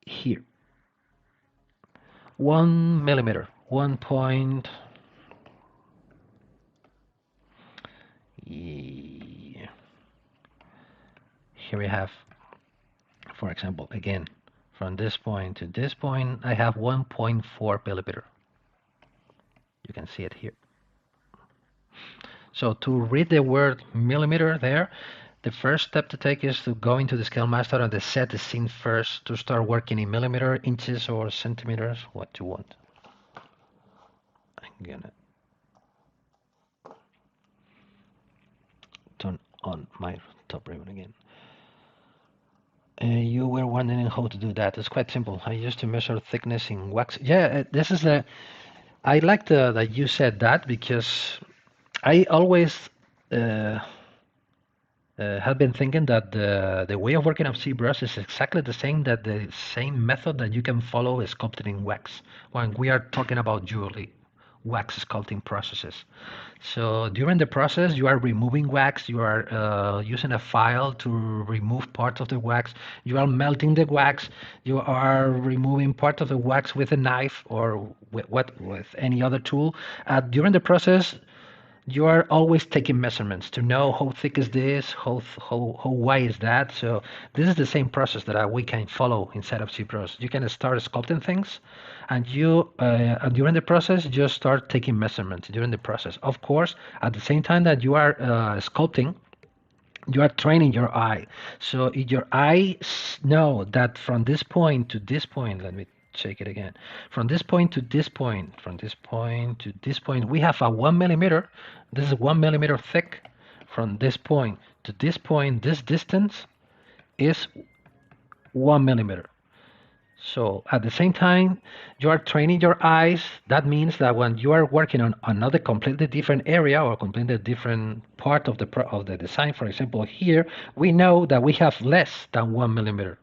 Speaker 1: here 1 millimeter, 1 point. Here we have, for example, again, from this point to this point, I have 1.4 millimeter. You can see it here. So to read the word millimeter there, the first step to take is to go into the scale master and set the scene first to start working in millimeter, inches, or centimeters, what you want. I'm gonna turn on my top ribbon again. You were wondering how to do that. It's quite simple. I used to measure thickness in wax. Yeah, this is a. I like that you said that because I always have been thinking that the way of working of ZBrush is exactly the same that the same method that you can follow is sculpting in wax when we are talking about jewelry wax sculpting processes. So during the process, you are removing wax, you are using a file to remove part of the wax, you are melting the wax, you are removing part of the wax with a knife or with any other tool. During the process, you are always taking measurements to know how thick is this, how wide is that. So this is the same process that we can follow inside of ZBrush. You can start sculpting things, and during the process, just start taking measurements during the process. Of course, at the same time that you are sculpting, you are training your eye. So if your eyes know that from this point to this point, let me check it again. From this point to this point, from this point to this point, we have a 1 millimeter. This is 1 millimeter thick. From this point to this point, this distance is 1 millimeter. So at the same time, you are training your eyes. That means that when you are working on another completely different area or completely different part of the design, for example, here we know that we have less than 1 millimeter,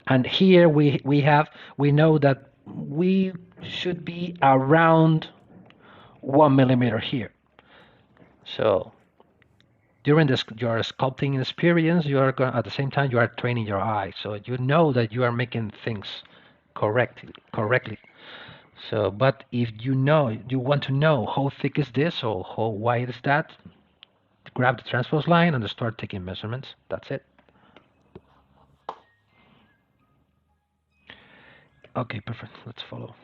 Speaker 1: and here we know that we should be around 1 millimeter here. So during your sculpting experience, you are going, at the same time you are training your eye, so you know that you are making things correctly. So, but if you want to know how thick is this or how wide is that, grab the transpose line and start taking measurements. That's it. Okay, perfect. Let's follow.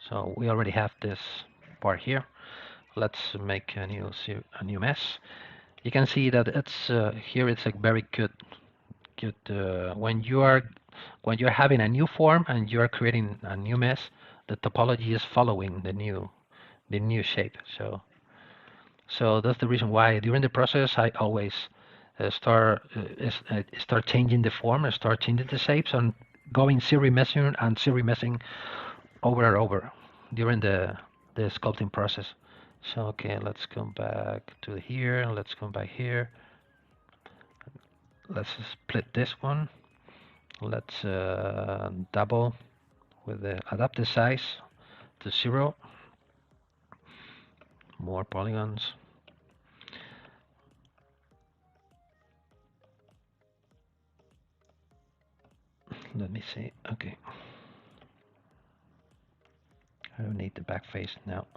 Speaker 1: So we already have this part here. Let's make a new mess. You can see that it's here. It's a very good when you're having a new form and you're creating a new mess, the topology is following the new shape. So that's the reason why during the process I always start changing the form and start changing the shapes and going ZRemeshing over and over during the sculpting process. So okay, let's come back to here. Let's come back here. Let's split this one. Let's double with the adapt the size to 0. More polygons. Let me see. Okay. I don't need the back face now.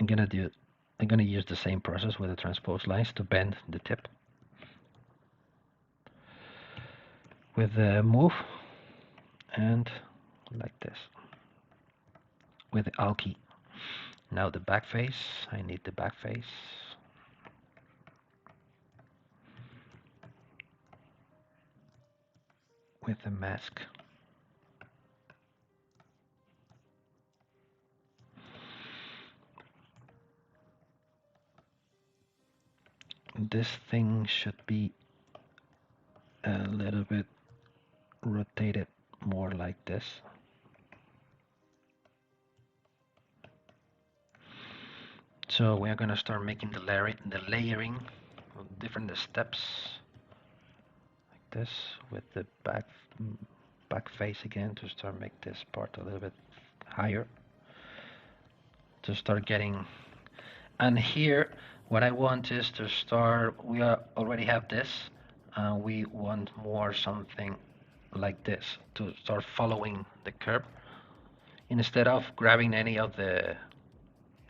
Speaker 1: I'm gonna use the same process with the transpose lines to bend the tip. With the move and like this. With the Alt key. Now the back face. I need the back face. With the mask. This thing should be a little bit rotated more like this. So we are going to start making the layering of different steps like this with the back face again to start make this part a little bit higher to start getting. And here what I want is to start, we already have this, and we want more something like this to start following the curve instead of grabbing any of the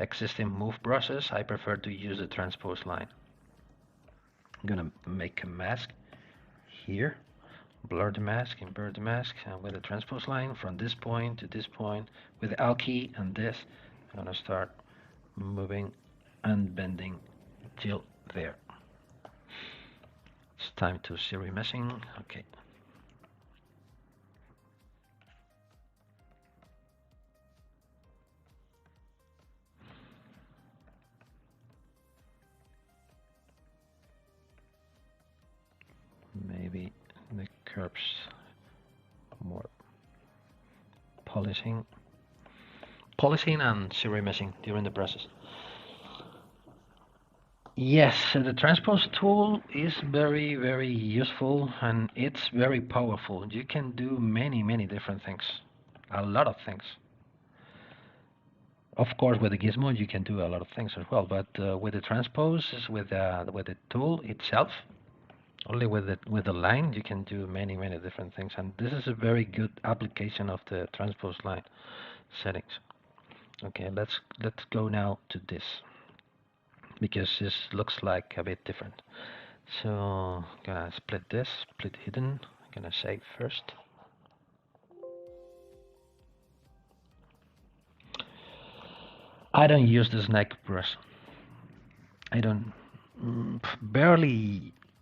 Speaker 1: existing move brushes. I prefer to use the transpose line. I'm gonna make a mask here, blur the mask, invert the mask, and with the transpose line from this point to this point with the Alt key and this, I'm gonna start moving and bending till there. It's time to ZRemeshing. Okay. Maybe the curves more polishing and ZRemeshing during the process. Yes, the transpose tool is very, very useful and it's very powerful. You can do many, many different things, a lot of things. Of course, with the gizmo, you can do a lot of things as well, but with the transpose, with the tool itself, only with the line, you can do many, many different things. And this is a very good application of the transpose line settings. Okay, let's go now to this, because this looks like a bit different. So I'm gonna split this, split hidden. I'm gonna save first. I don't use the snake brush. I don't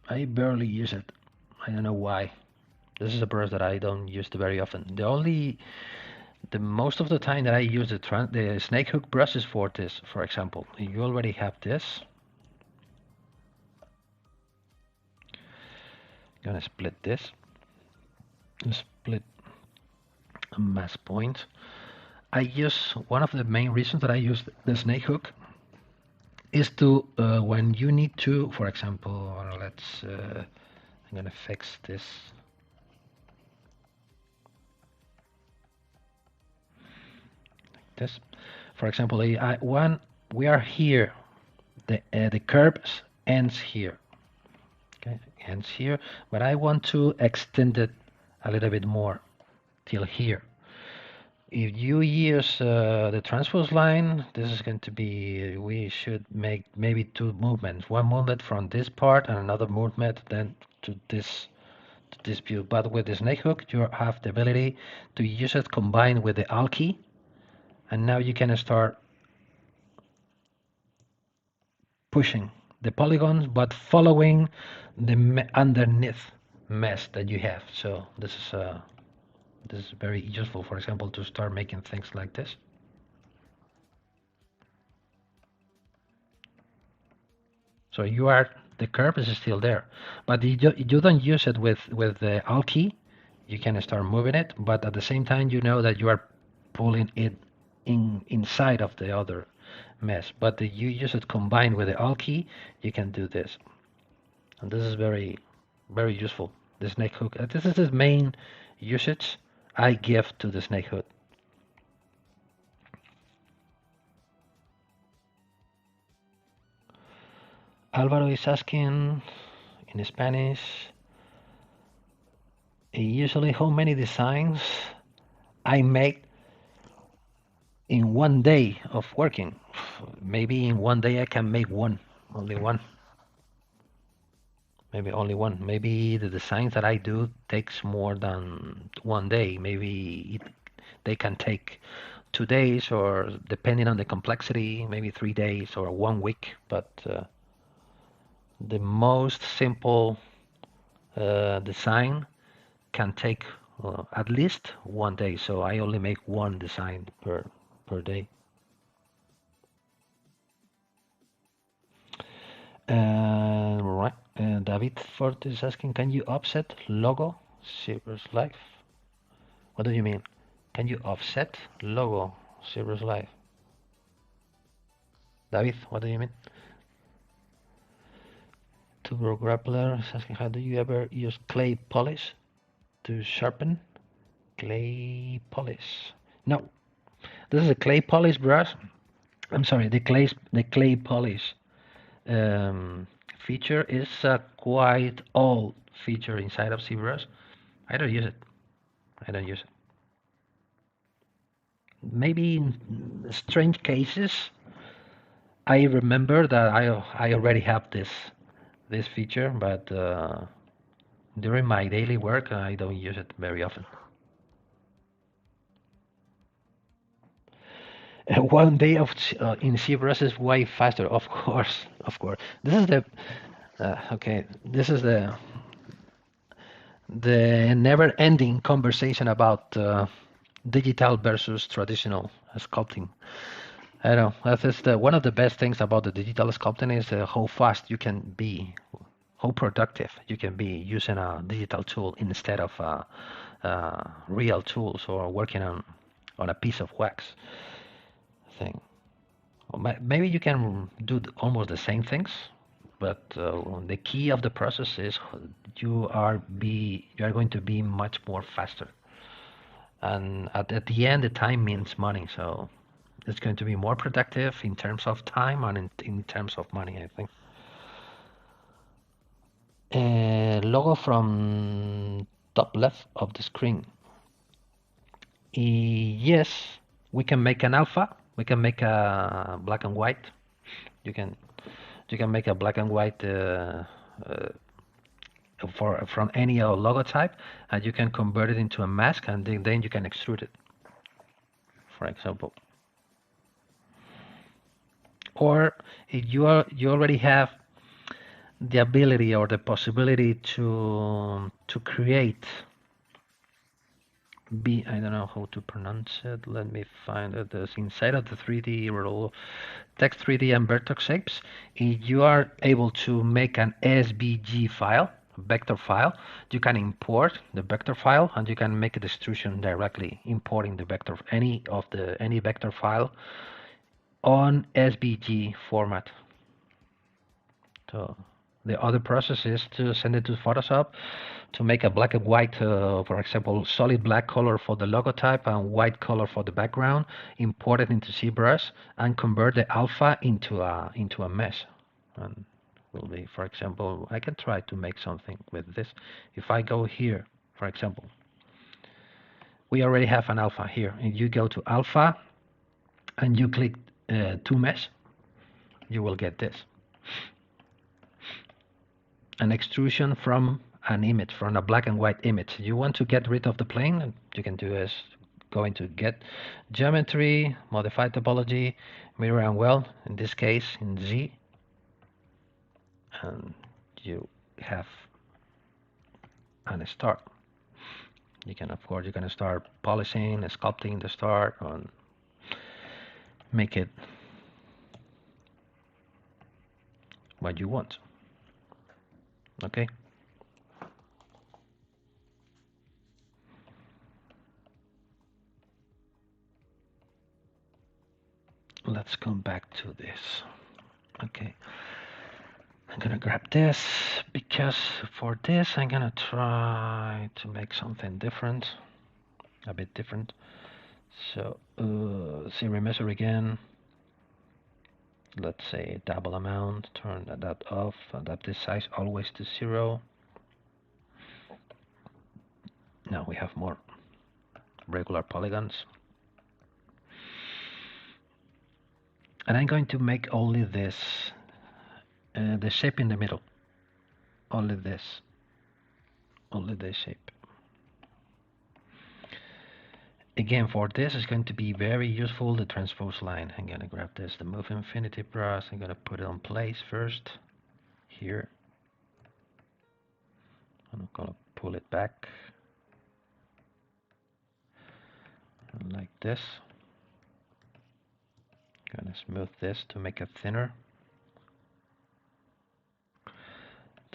Speaker 1: I barely use it. I don't know why. This is a brush that I don't use very often. The most of the time that I use the snake hook brush is for this. For example, you already have this. I'm gonna split this. Split a mask point. I use, one of the main reasons that I use the snake hook is to when you need to, for example, let's I'm gonna fix this. Like this. For example, we are here. The curve ends here. Okay, ends here, but I want to extend it a little bit more till here. If you use the transpose line, this is going to be, we should make maybe two movements. One movement from this part and another movement then to this view. But with the snake hook, you have the ability to use it combined with the Alt key. And now you can start pushing the polygons, but following the underneath mesh that you have. So this is very useful, for example, to start making things like this. So the curve is still there, but you don't use it with the Alt key. You can start moving it, but at the same time, you know that you are pulling it inside of the other mesh. But you use it combined with the Alt key, you can do this, and this is very, very useful. The snake hook. This is the main usage I give to the snake hook. Alvaro is asking in Spanish, usually how many designs I make in one day of working. Maybe in one day I can make only one. Maybe only one. Maybe the designs that I do takes more than one day. Maybe they can take 2 days, or depending on the complexity, maybe 3 days or 1 week. But the most simple design can take at least 1 day. So I only make one design per day. Right. David Ford is asking, can you offset logo ZBrush Live? What do you mean? Can you offset logo ZBrush Live? David, what do you mean? Turbo Grappler is asking, how do you ever use clay polish to sharpen? Clay polish. No, this is a clay polish brush. I'm sorry, the clay polish feature is a quite old feature inside of ZBrush. I don't use it. I don't use it. Maybe in strange cases, I remember that I already have this feature, but during my daily work, I don't use it very often. One day of in ZBrush is way faster, of course, of course. This is the okay. This is the never-ending conversation about digital versus traditional sculpting. I know that is one of the best things about the digital sculpting is how fast you can be, how productive you can be using a digital tool instead of real tools or working on a piece of wax thing. Maybe you can do almost the same things, but the key of the process is you are going to be much more faster, and at the end the time means money, so it's going to be more productive in terms of time and in terms of money, I think. Logo from top left of the screen. Yes, we can make an alpha. We can make a black and white. You can make a black and white from any logo type, and you can convert it into a mask, and then you can extrude it, for example. Or if you already have the ability or the possibility to create I don't know how to pronounce it. Let me find it. There's inside of the 3D roll, text 3D and vertex shapes. You are able to make an SVG file, a vector file. You can import the vector file and you can make a extrusion directly, importing the vector any vector file on SVG format. So the other process is to send it to Photoshop to make a black and white, for example, solid black color for the logo type and white color for the background, import it into ZBrush and convert the alpha into a mesh. And will be, for example, I can try to make something with this. If I go here, for example, we already have an alpha here, and you go to alpha and you click to mesh, you will get this. An extrusion from an image, from a black and white image. You want to get rid of the plane, you can do is going to get geometry, modify topology, mirror and well, in this case in Z, and you have an start. You can, of course, you can start polishing, sculpting the start, and make it what you want. Okay. Let's come back to this. Okay. I'm gonna grab this because for this I'm gonna try to make something different, a bit different. So ZRemeshing again. Let's say double amount, turn that off, adapt this size always to 0. Now we have more regular polygons. And I'm going to make only this, the shape in the middle. Only this shape. Again, for this is going to be very useful, the transpose line. I'm gonna grab this, the move infinity brush. I'm gonna put it on place first, here. I'm gonna pull it back, like this. Gonna smooth this to make it thinner.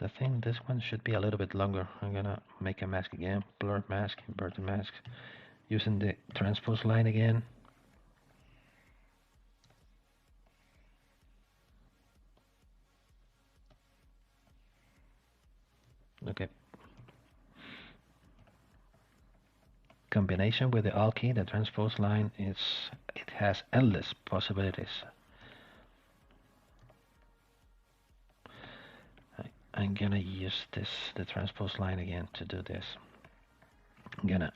Speaker 1: I think this one should be a little bit longer. I'm gonna make a mask again, blur mask, inverted mask, using the transpose line again. Okay. Combination with the Alt key, the transpose line it has endless possibilities. I'm gonna use the transpose line again to do this. I'm gonna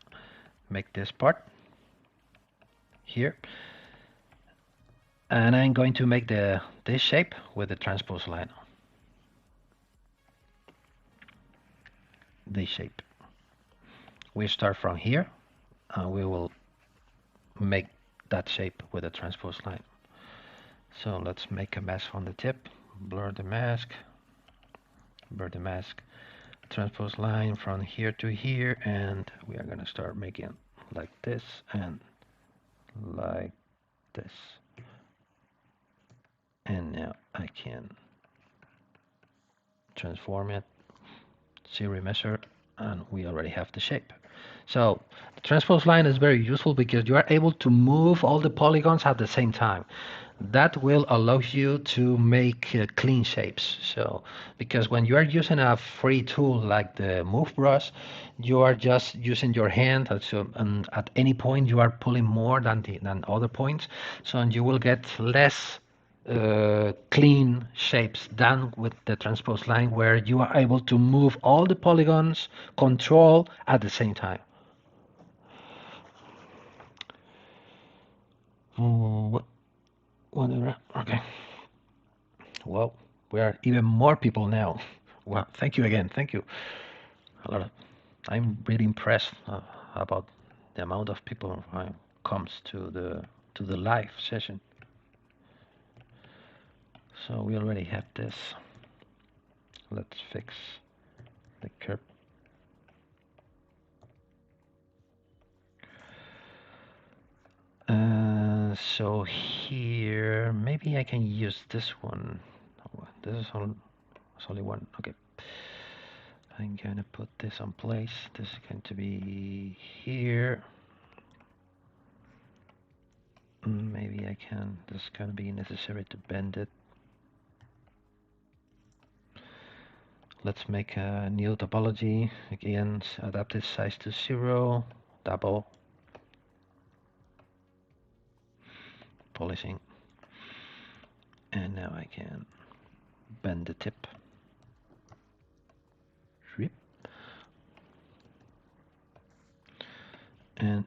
Speaker 1: make this part here, and I'm going to make this shape with the transpose line. This shape. We start from here, and we will make that shape with a transpose line. So let's make a mask on the tip, blur the mask, transpose line from here to here, and we are gonna start making like this and like this. And now I can transform it, ZRemesher, and we already have the shape. So the transpose line is very useful because you are able to move all the polygons at the same time. That will allow you to make clean shapes. So because when you are using a free tool like the move brush, you are just using your hand, and at any point you are pulling more than other points, so you will get less clean shapes done with the transpose line, where you are able to move all the polygons, control at the same time. Whatever. Okay. Well, we are even more people now. Well, thank you again. Thank you. I'm really impressed about the amount of people who comes to the live session. So we already have this. Let's fix the curve. So here, maybe I can use this one. This is only one. Okay. I'm gonna put this on place. This is going to be here. Maybe I can. This is gonna be necessary to bend it. Let's make a new topology. Again, adaptive size to 0. Double. Polishing. And now I can bend the tip. And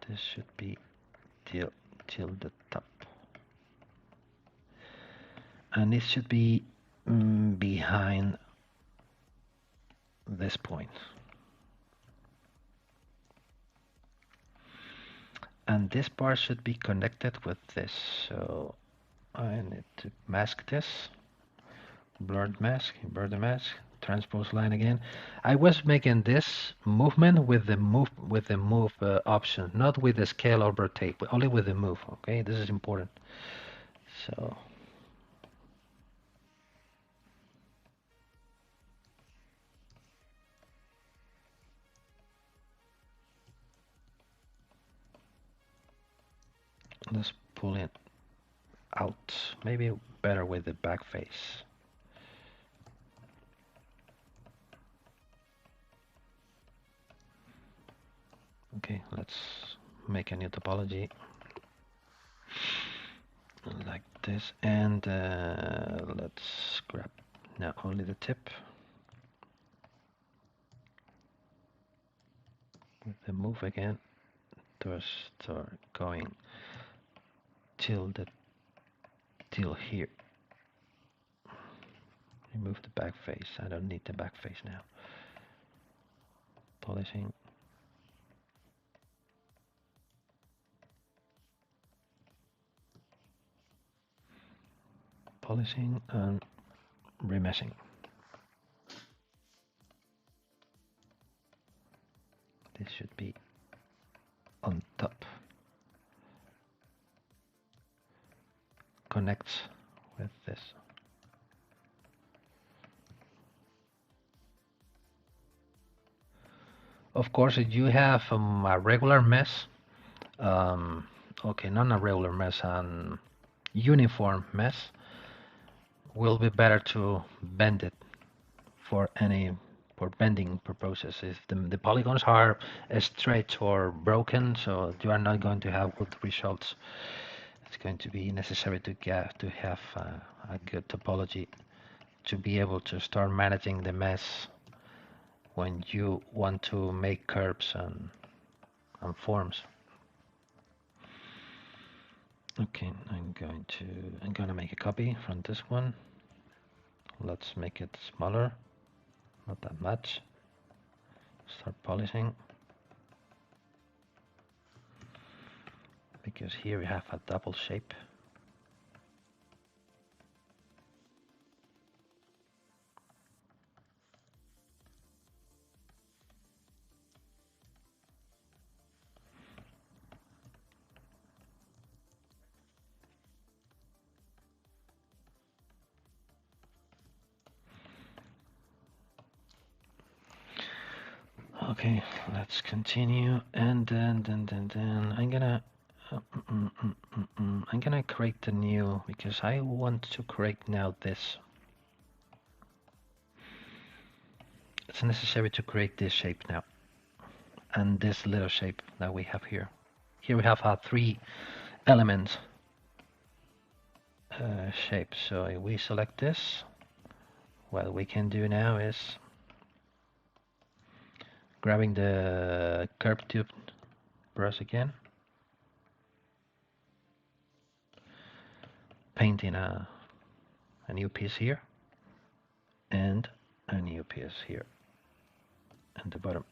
Speaker 1: this should be till the top. And it should be behind this point. And this part should be connected with this. So I need to mask this. Blur the mask, transpose line again. I was making this movement with the move option, not with the scale or rotate, but only with the move. Okay, this is important. So let's pull it out. Maybe better with the back face. Okay, let's make a new topology like this, and let's grab now only the tip with the move again to start going till here. Remove the back face. I don't need the back face now. Polishing. Polishing and remeshing. This should be on top. Connects with this. Of course, if you have a regular mesh, okay, not a regular mesh, an uniform mesh, will be better to bend it for bending purposes. If the polygons are straight or broken, so you are not going to have good results. It's going to be necessary to have a good topology to be able to start managing the mess when you want to make curves and forms. Okay, I'm gonna make a copy from this one. Let's make it smaller, not that much. Start polishing, because here we have a double shape. Okay, let's continue, and then I'm gonna create a new, because I want to create now this. It's necessary to create this shape now, and this little shape that we have here. Here we have our 3 elements shape. So if we select this, what we can do now is grabbing the curve tube brush again, painting a new piece here, and a new piece here at the bottom.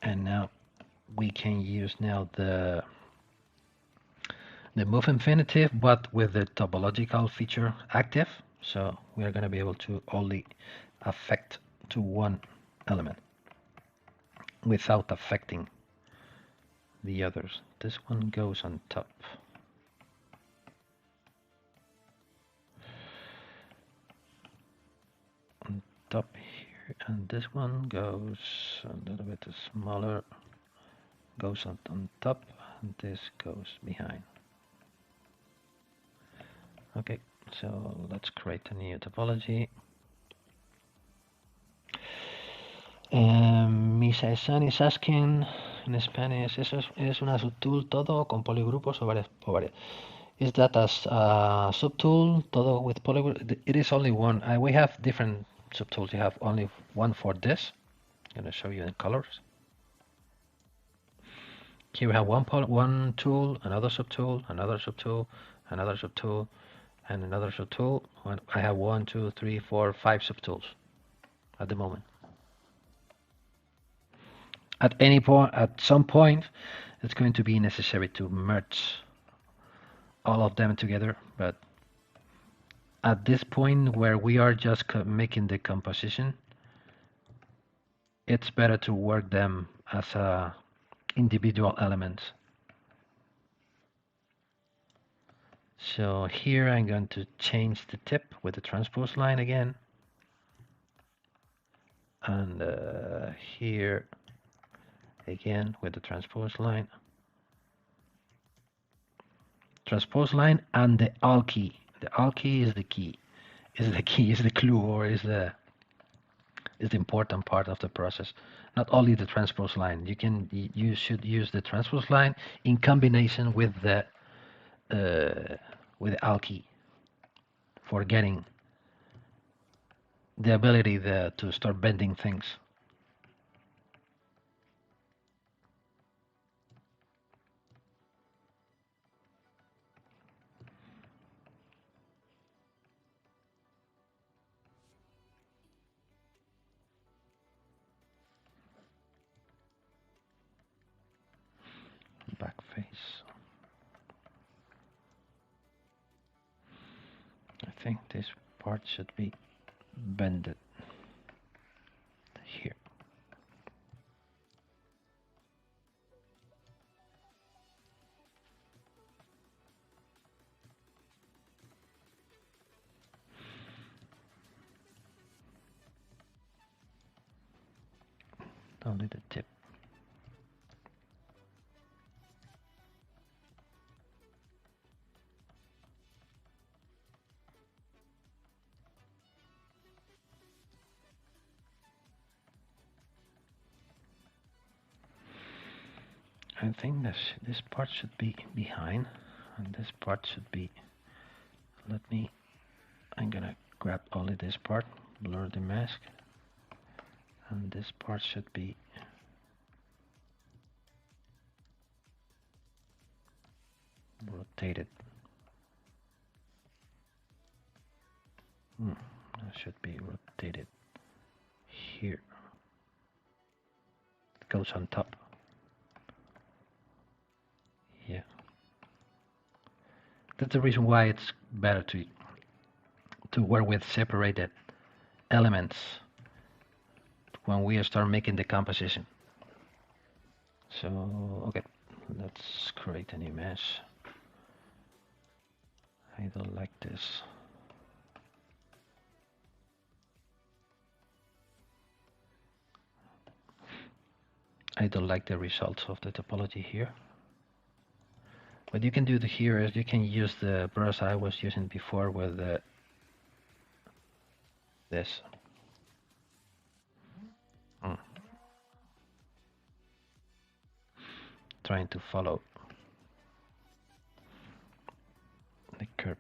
Speaker 1: And now we can use now the move infinitive, but with the topological feature active. So we are going to be able to only affect to one element without affecting the others. This one goes on top. On top here, and this one goes a little bit smaller, goes on top, and this goes behind. Okay, so let's create a new topology. Misa-san is asking in Spanish, ¿es una subtool todo con polygrupos o varias? Is that a subtool todo with polygroups? It is only one. We have different subtools. You have only one for this. I'm going to show you in colors. Here we have one tool, another subtool, another subtool, another subtool, and another subtool. I have 1, 2, 3, 4, 5 subtools at the moment. At any point, at some point, it's going to be necessary to merge all of them together, but at this point where we are just making the composition, it's better to work them as individual elements. So here I'm going to change the tip with the transpose line again, and here again with the transpose line. Transpose line and the alt key. The alt key is the key. Is the clue, or is the important part of the process. Not only the transpose line. You should use the transpose line in combination with the alt key for getting the ability to start bending things. Back face. I think this part should be bended here. Only the tip. I think this part should be behind, and this part should be. I'm gonna grab only this part, blur the mask, and this part should be. Rotated. That should be rotated here. It goes on top. Yeah. That's the reason why it's better to work with separated elements when we start making the composition. So okay, let's create a new mesh. I don't like this. I don't like the results of the topology here. What you can do here is you can use the brush I was using before with this. Trying to follow the curve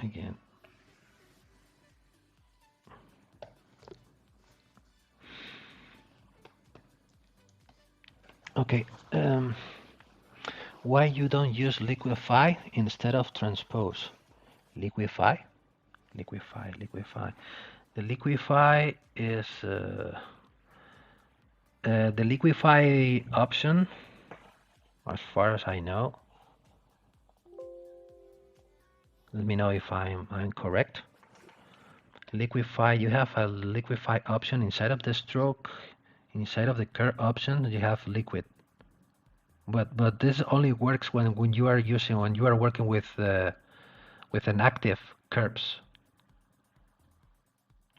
Speaker 1: again. Okay, why you don't use liquify instead of transpose? Liquify. The liquify is the liquify option, as far as I know. Let me know if I'm correct. Liquify, you have a liquify option inside of the stroke. Inside of the curve option, you have liquid. But this only works when you are working with an active curves.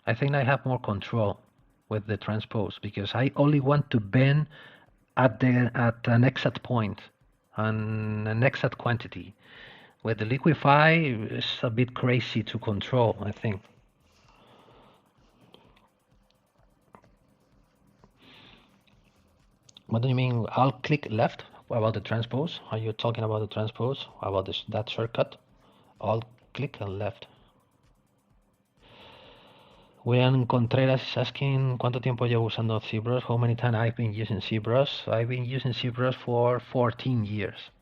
Speaker 1: I think I have more control with the transpose because I only want to bend at an exact point and an exact quantity. With the liquify, it's a bit crazy to control, I think. What do you mean? I'll click left about the transpose. Are you talking about the transpose? About that shortcut? I'll click and left. William Contreras is asking ¿cuánto tiempo llevo usando ZBrush? How many times I've been using ZBrush? I've been using ZBrush for 14 years.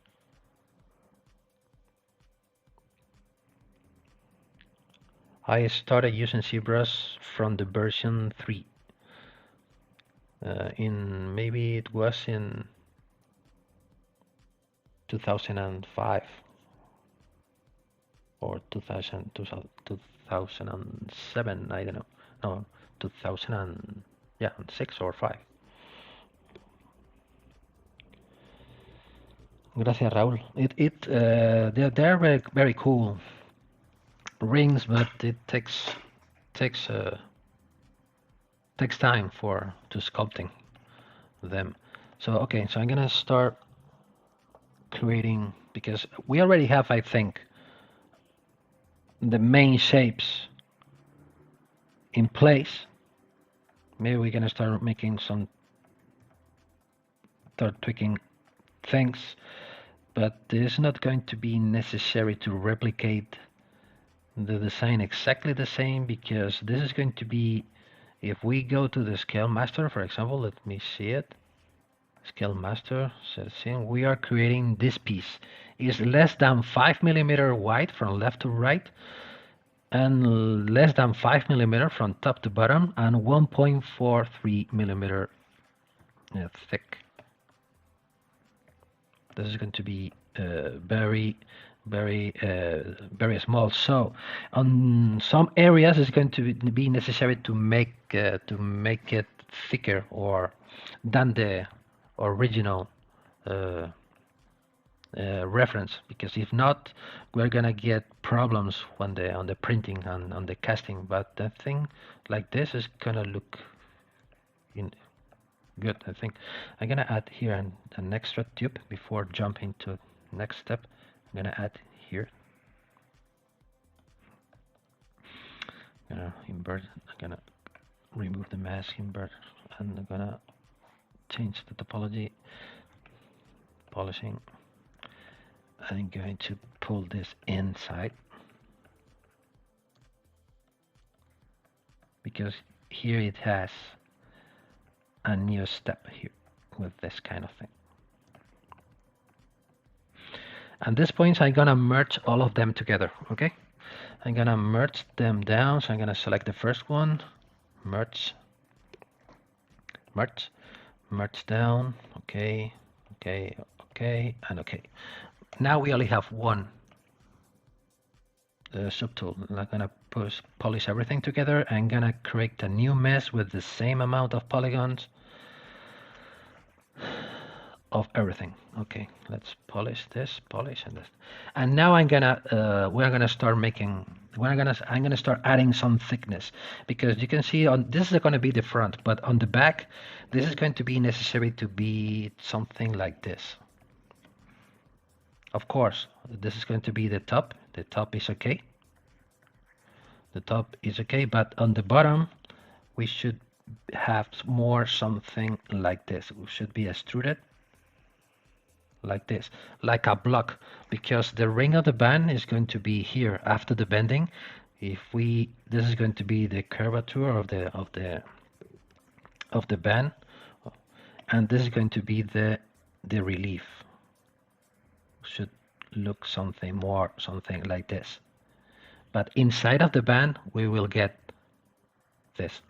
Speaker 1: I started using ZBrush from the version 3. Maybe it was in 2005 or 2007, I don't know. No, 2006 or 5. Gracias, Raúl. They're very, very cool rings, but it takes time to sculpting them. So okay, so I'm gonna start creating, because we already have, I think, the main shapes in place. Maybe we're gonna start making start tweaking things, but it's not going to be necessary to replicate the design exactly the same, because this is going to be, if we go to the scale master, for example, let me see it. Scale master, we are creating this piece. It's less than 5 millimeter wide from left to right, and less than 5 millimeter from top to bottom, and 1.43 millimeter thick. This is going to be very small. So on some areas it's going to be necessary to make it thicker or than the original reference, because if not, we're gonna get problems on the printing and on the casting. But the thing like this is gonna look good, I think. I'm gonna add here an extra tube before jumping to next step. I'm gonna add here. I'm gonna invert. I'm gonna remove the mask invert, and I'm gonna change the topology, polishing. I'm going to pull this inside because here it has a new step here with this kind of thing. At this point, I'm gonna merge all of them together, okay? I'm gonna merge them down, so I'm gonna select the first one, merge, merge, merge down, okay, okay, okay, and okay. Now we only have one subtool. I'm gonna polish everything together. I'm gonna create a new mesh with the same amount of polygons of everything. Okay, let's polish this, polish and this. And now I'm gonna we're gonna start making. I'm gonna start adding some thickness, because you can see on this is going to be the front, but on the back, this is going to be necessary to be something like this. Of course, this is going to be the top. The top is okay. The top is okay, but on the bottom, we should have more something like this. It should be extruded like this, like a block, because the ring of the band is going to be here after the bending. If we, this is going to be the curvature of the band, and this is going to be the relief. Should look something like this, but inside of the band we will get this.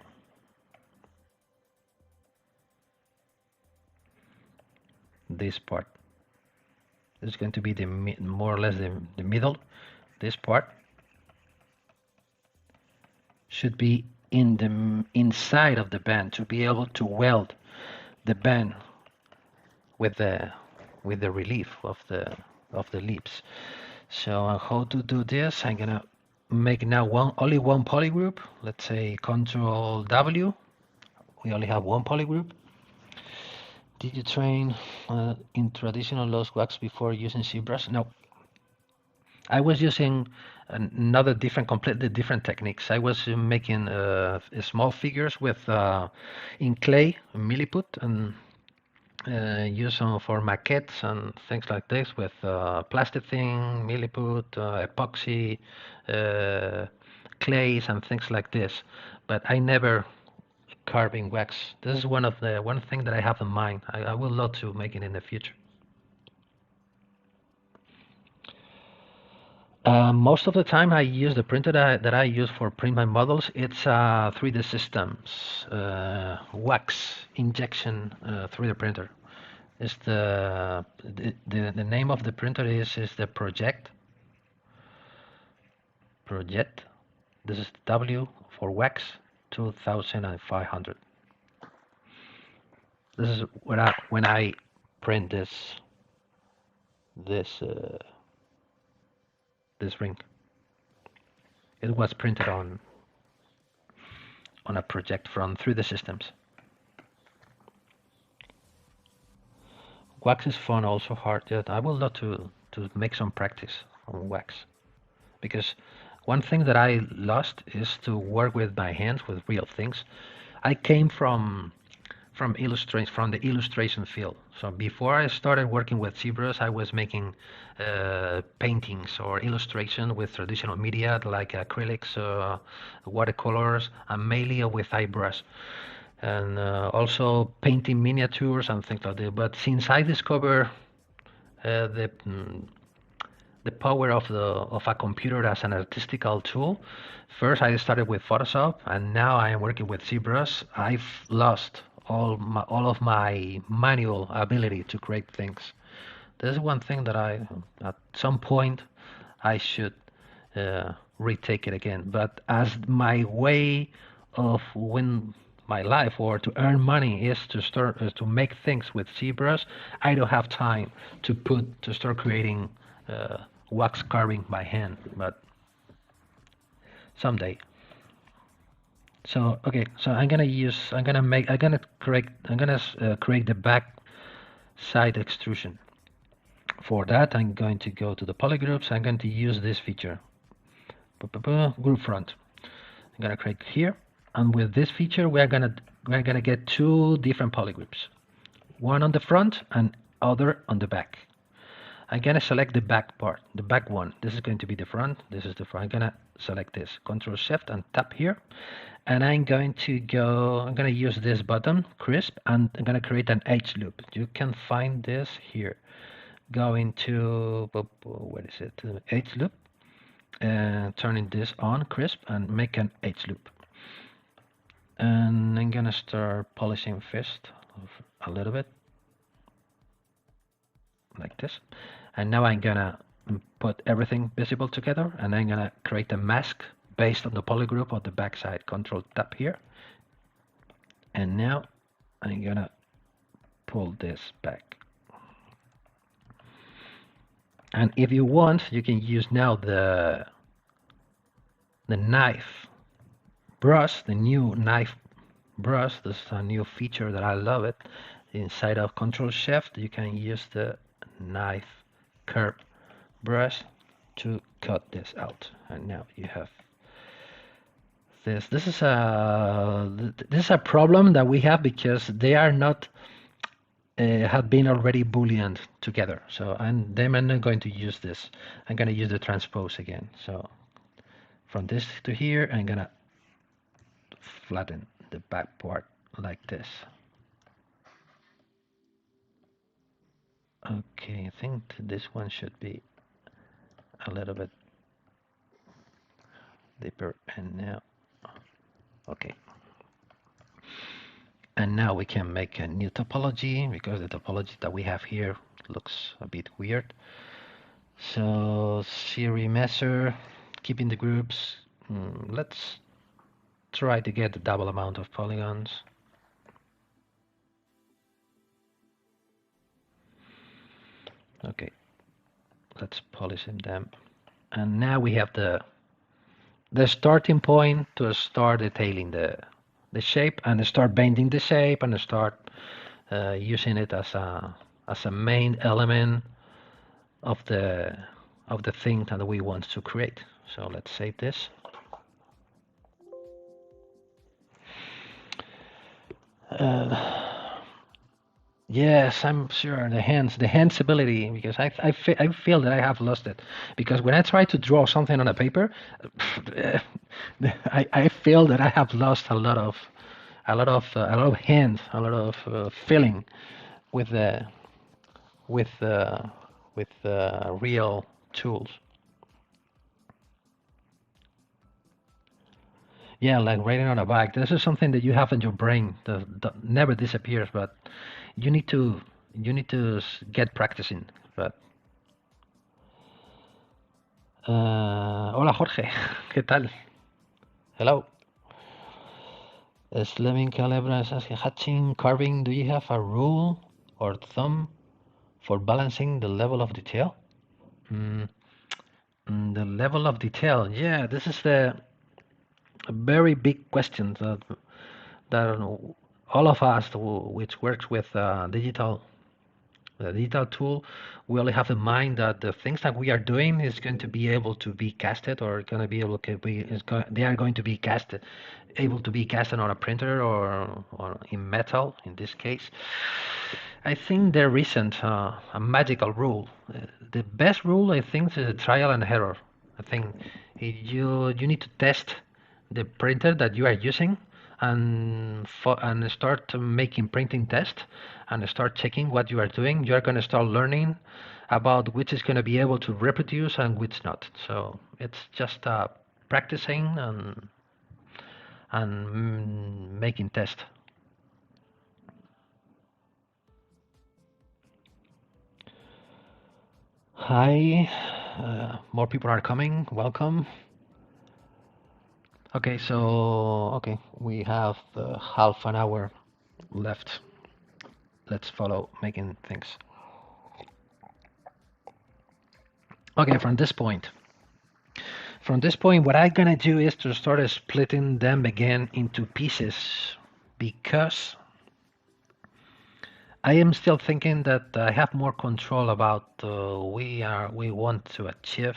Speaker 1: This part. This is going to be the more or less the middle. This part should be in the inside of the band to be able to weld the band with the relief of the lips. So how to do this? I'm gonna make now only one polygroup. Let's say Control W. We only have one polygroup. Did you train in traditional lost wax before using ZBrush? No. I was using another completely different techniques. I was making small figures with in clay, milliput, and use them for maquettes and things like this with plastic thing, milliput, epoxy, clays, and things like this. But I never carving wax. This is one thing that I have in mind. I would love to make it in the future. Most of the time I use the printer that I use for print my models. It's 3D Systems wax injection 3D printer. It's the name of the printer is the Project. This is W for wax 2500. This is when I print this ring. It was printed on a project from 3D Systems. Wax is fun, also hard. Yeah, I would love to make some practice on wax, because one thing that I lost is to work with my hands with real things. I came from the illustration field. So before I started working with ZBrush, I was making paintings or illustration with traditional media like acrylics, watercolors, and mainly with ZBrush, and also painting miniatures and things like that. But since I discovered the power of a computer as an artistical tool, first I started with Photoshop, and now I am working with ZBrush. I've lost all of my manual ability to create things. This is one thing that at some point I should retake it again. But as my way of win my life or to earn money is to make things with ZBrush, I don't have time to start creating wax carving by hand, but someday. So okay, so I'm gonna create the back side extrusion. For that, I'm going to go to the Polygroups. I'm going to use this feature, group front. I'm gonna click here, And with this feature, we're gonna get two different polygroups, one on the front and other on the back. I'm gonna select the back part, the back one. This is going to be the front. This is the front. I'm gonna select this. Control Shift and tap here, and I'm going to go. I'm gonna use this button, crisp, and I'm gonna create an edge loop. You can find this here. Go into what is it? Edge loop, and turning this on, crisp, and make an edge loop. And I'm gonna start polishing first a little bit, like this. And now I'm gonna put everything visible together, and I'm gonna create a mask based on the polygroup on the backside. Control tap here, and now I'm gonna pull this back. And if you want, you can use now the knife brush, the new knife brush. This is a new feature that I love it. Inside of Control Shift, you can use the knife curve brush to cut this out. And now you have this. This is a problem that we have because they are not have been already Boolean together. So I'm not going to use this. I'm going to use the transpose again. So from this to here, I'm going to flatten the back part like this. Okay, I think this one should be a little bit deeper. And now, okay. And now we can make a new topology because the topology that we have here looks a bit weird. So ZRemeshing, keeping the groups. Let's try to get the double amount of polygons. Okay, let's polish them. And now we have the starting point to start detailing the shape and start bending the shape and start using it as a main element of the thing that we want to create. So let's save this. Yes, I'm sure the hands ability, because I feel that I have lost it, because when I try to draw something on a paper, I feel that I have lost a lot of hands, a lot of feeling with the real tools. Yeah, like writing on a bag. This is something that you have in your brain that never disappears, but you need to get practicing. But hola Jorge, ¿qué tal? Hello. Slavin Calebra is asking, hatching, carving, do you have a rule or thumb for balancing the level of detail? The level of detail, yeah, this is a very big question that all of us which works with digital tool, we only have in mind that the things that we are doing is going to be able to be casted, or going to be able to be they are going to be able to be casted on a printer or in metal in this case. I think there isn't a magical rule. The best rule, I think, is a trial and error. I think you need to test the printer that you are using and start making printing tests and start checking what you are doing. You are going to start learning about which is going to be able to reproduce and which not. So it's just practicing and making tests. Hi, more people are coming. Welcome. Okay, so we have half an hour left. Let's follow making things. Okay, from this point, what I'm gonna do is to start splitting them again into pieces, because I am still thinking that I have more control about we want to achieve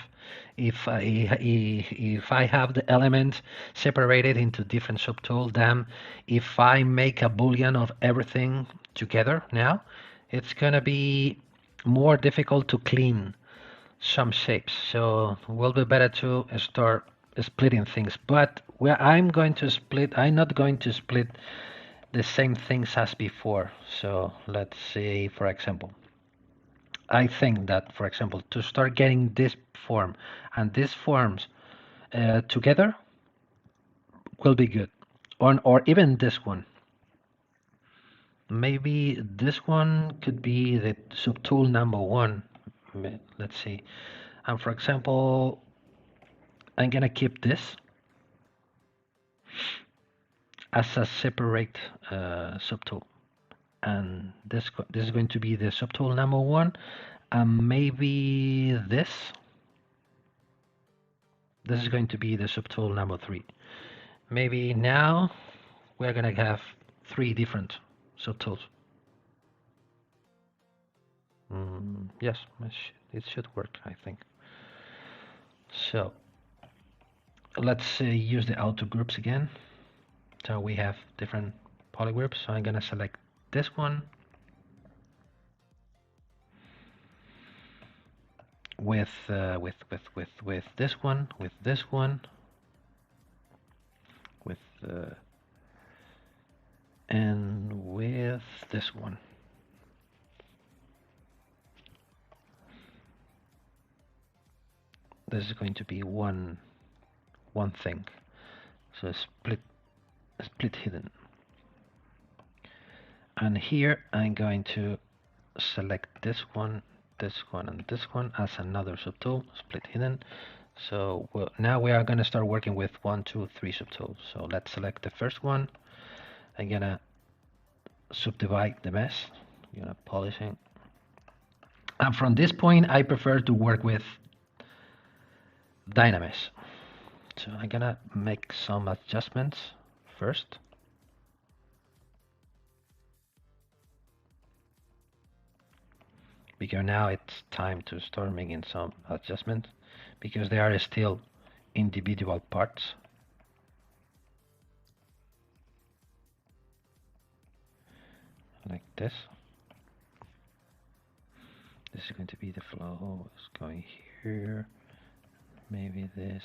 Speaker 1: if I have the element separated into different subtools. Then if I make a boolean of everything together now, it's gonna be more difficult to clean some shapes. So it will be better to start splitting things. But where I'm going to split, I'm not going to split the same things as before. So let's say, for example, I think that, for example, to start getting this form and these forms together will be good. Or even this one. Maybe this one could be the subtool number one. Let's see. And for example, I'm gonna keep this as a separate subtool, and this is going to be the subtool number one, and maybe this is going to be the subtool number three. Maybe now we're gonna have three different subtools. Yes, it should work, I think. So let's use the auto groups again. So we have different polygroups. So I'm gonna select this one with this one, with this one, with and with this one. This is going to be one thing. So split hidden. And here I'm going to select this one, and this one as another subtool, split hidden. So now we are going to start working with 1, 2, 3 subtools. So let's select the first one. I'm gonna subdivide the mesh. I'm gonna polishing. And from this point, I prefer to work with Dynamesh. So I'm gonna make some adjustments first. Because now it's time to start making some adjustments because they are still individual parts. Like this. This is going to be the flow. It's going here. Maybe this.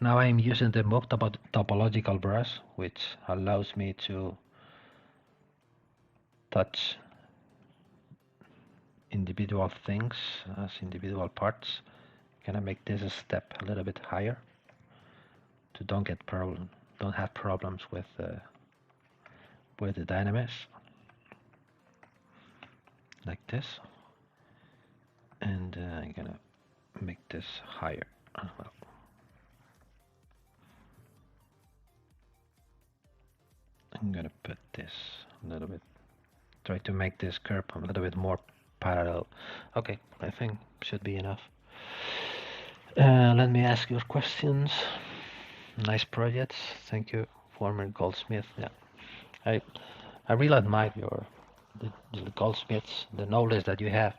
Speaker 1: Now I'm using the Moog topological brush, which allows me to touch individual things as individual parts. Gonna make this a step a little bit higher to don't have problems with the Dynamesh, like this, and I'm gonna make this higher as well. I'm gonna put this a little bit, try to make this curve a little bit more parallel. Okay, I think should be enough. Let me ask your questions. Nice projects. Thank you, former goldsmith. Yeah, I really admire the goldsmiths, the knowledge that you have.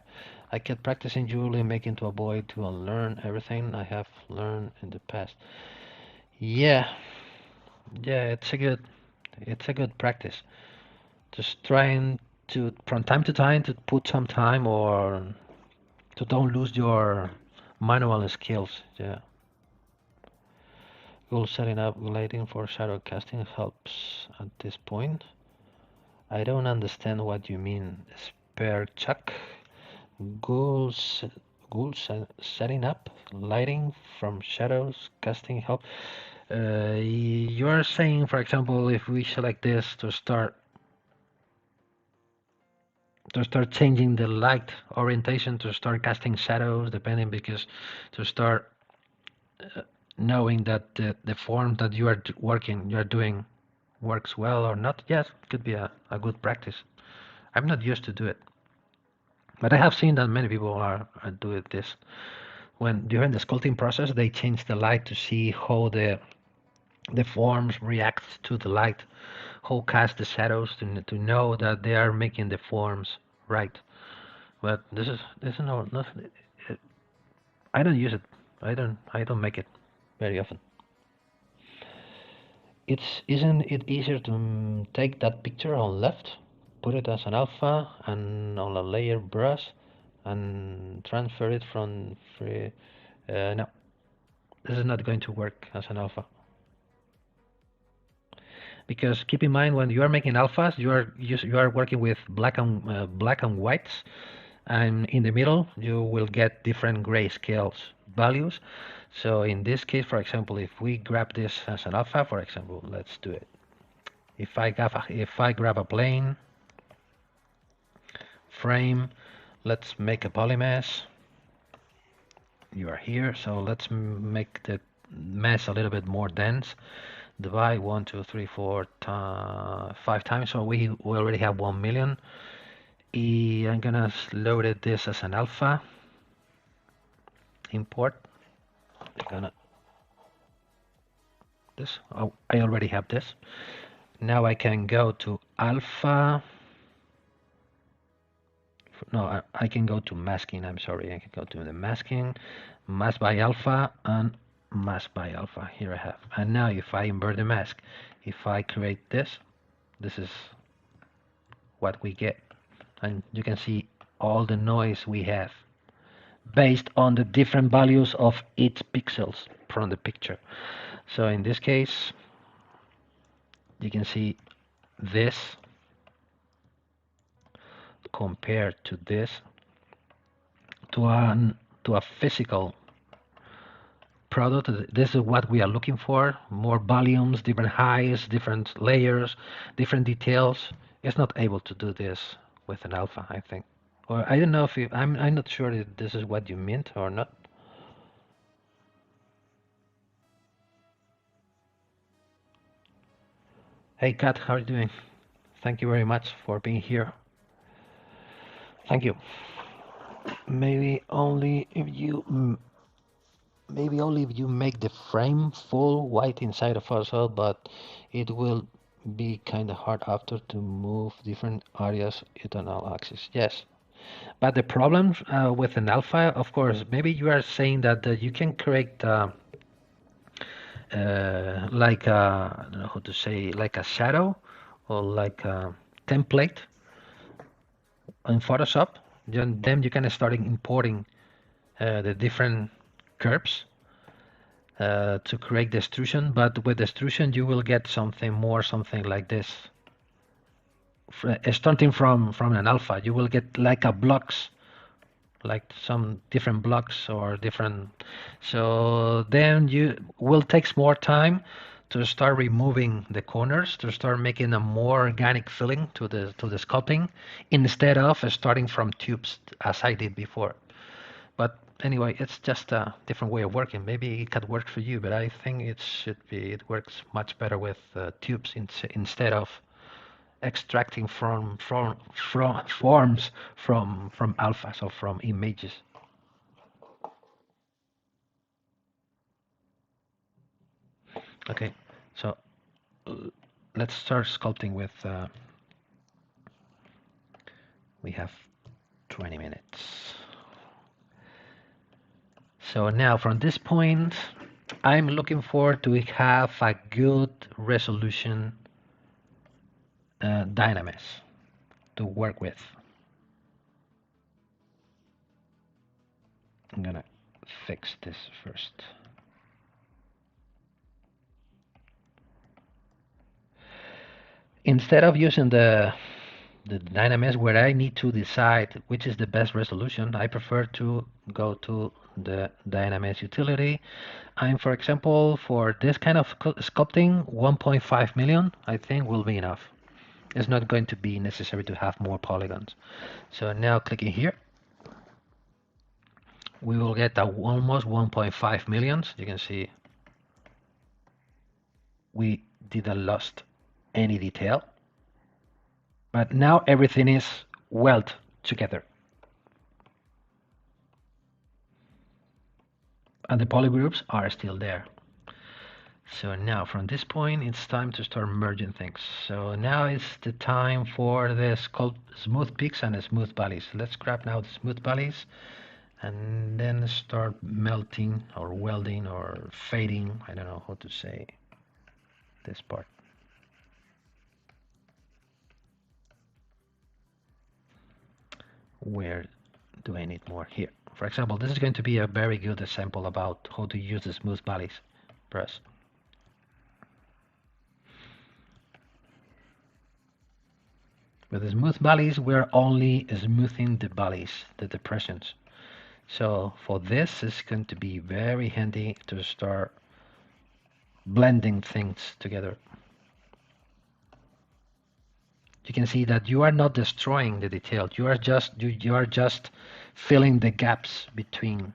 Speaker 1: I kept practicing jewelry making to avoid to unlearn everything I have learned in the past. Yeah, it's a good practice. Just trying to from time to time to put some time or to don't lose your manual skills. Yeah. Goal setting up lighting for shadow casting helps at this point. I don't understand what you mean. Spare chuck. Goals setting up lighting from shadows casting help. You are saying, for example, if we select this to start changing the light orientation to start casting shadows, depending, because to start knowing that the form that you are doing works well or not. Yes, it could be a good practice. I'm not used to do it, but I have seen that many people are doing this. When during the sculpting process, they change the light to see how the the forms react to the light, who cast the shadows to know that they are making the forms right. But this is not I don't use it. I don't make it very often. Isn't it easier to take that picture on left, put it as an alpha, and on a layer brush, and transfer it from free? No, this is not going to work as an alpha. Because keep in mind, when you are making alphas, you are working with black and whites, and in the middle you will get different grayscales values. So in this case, for example, if we grab this as an alpha, for example, let's do it. If I grab a plane frame, let's make a polymesh. You are here, so let's make the mesh a little bit more dense. Divide 1, 2, 3, 4, 5 times, so we already have 1 million. I'm gonna load this as an alpha. Import. This. Oh, I already have this. Now I can go to alpha. No, I can go to masking. I'm sorry. I can go to the masking, mask by alpha, and mask by alpha. Here I have. And now if I invert the mask, if I create this, this is what we get. And you can see all the noise we have based on the different values of each pixels from the picture. So in this case, you can see this compared to this to a physical product. This is what we are looking for: more volumes, different heights, different layers, different details. It's not able to do this with an alpha, I think. Or I don't know if I'm not sure if this is what you meant or not. Hey Kat, how are you doing? Thank you very much for being here. Thank you. Maybe only if you make the frame full white inside of Photoshop, but it will be kind of hard after to move different areas on all axes. Yes, but the problem with an alpha, of course, maybe you are saying that you can create like I don't know how to say, like a shadow or like a template in Photoshop. Then you can start importing the different curves to create the extrusion, but with extrusion you will get something like this. Starting from an alpha, you will get like a blocks, like some different blocks or different. So then you will take more time to start removing the corners, to start making a more organic feeling to the sculpting, instead of starting from tubes as I did before. But anyway, it's just a different way of working. Maybe it could work for you, but I think it works much better with tubes instead of extracting from forms from alphas or from images. Okay, so let's start sculpting with. We have 20 minutes. So now from this point, I'm looking forward to have a good resolution Dynamesh to work with. I'm gonna fix this first. Instead of using the Dynamesh where I need to decide which is the best resolution, I prefer to go to the Dynamesh utility. And for example, for this kind of sculpting, 1.5 million I think will be enough. It's not going to be necessary to have more polygons. So now clicking here, we will get almost 1.5 millions. You can see we didn't lost any detail, but now everything is welded together. And the polygroups are still there. So now from this point, it's time to start merging things. So now it's the time for the smooth peaks and smooth valleys. Let's grab now the smooth valleys and then start melting or welding or fading. I don't know how to say this part. Where do I need more? Here. For example, this is going to be a very good example about how to use the smooth valleys brush. With the smooth valleys, we're only smoothing the valleys, the depressions. So for this, it's going to be very handy to start blending things together. You can see that you are not destroying the detail. You are just filling the gaps between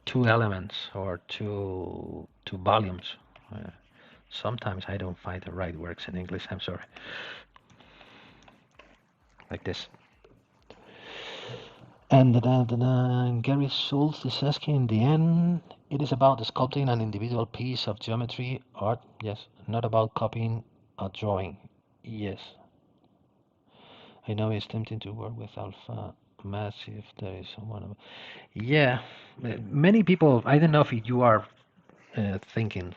Speaker 1: two elements or two volumes. Sometimes I don't find the right words in English. I'm sorry. Like this. And Gary Schultz is asking, in the end, it is about sculpting an individual piece of geometry art. Yes, not about copying a drawing. Yes, I know it's tempting to work with alpha mass if there is someone. Yeah, many people. I don't know if you are thinking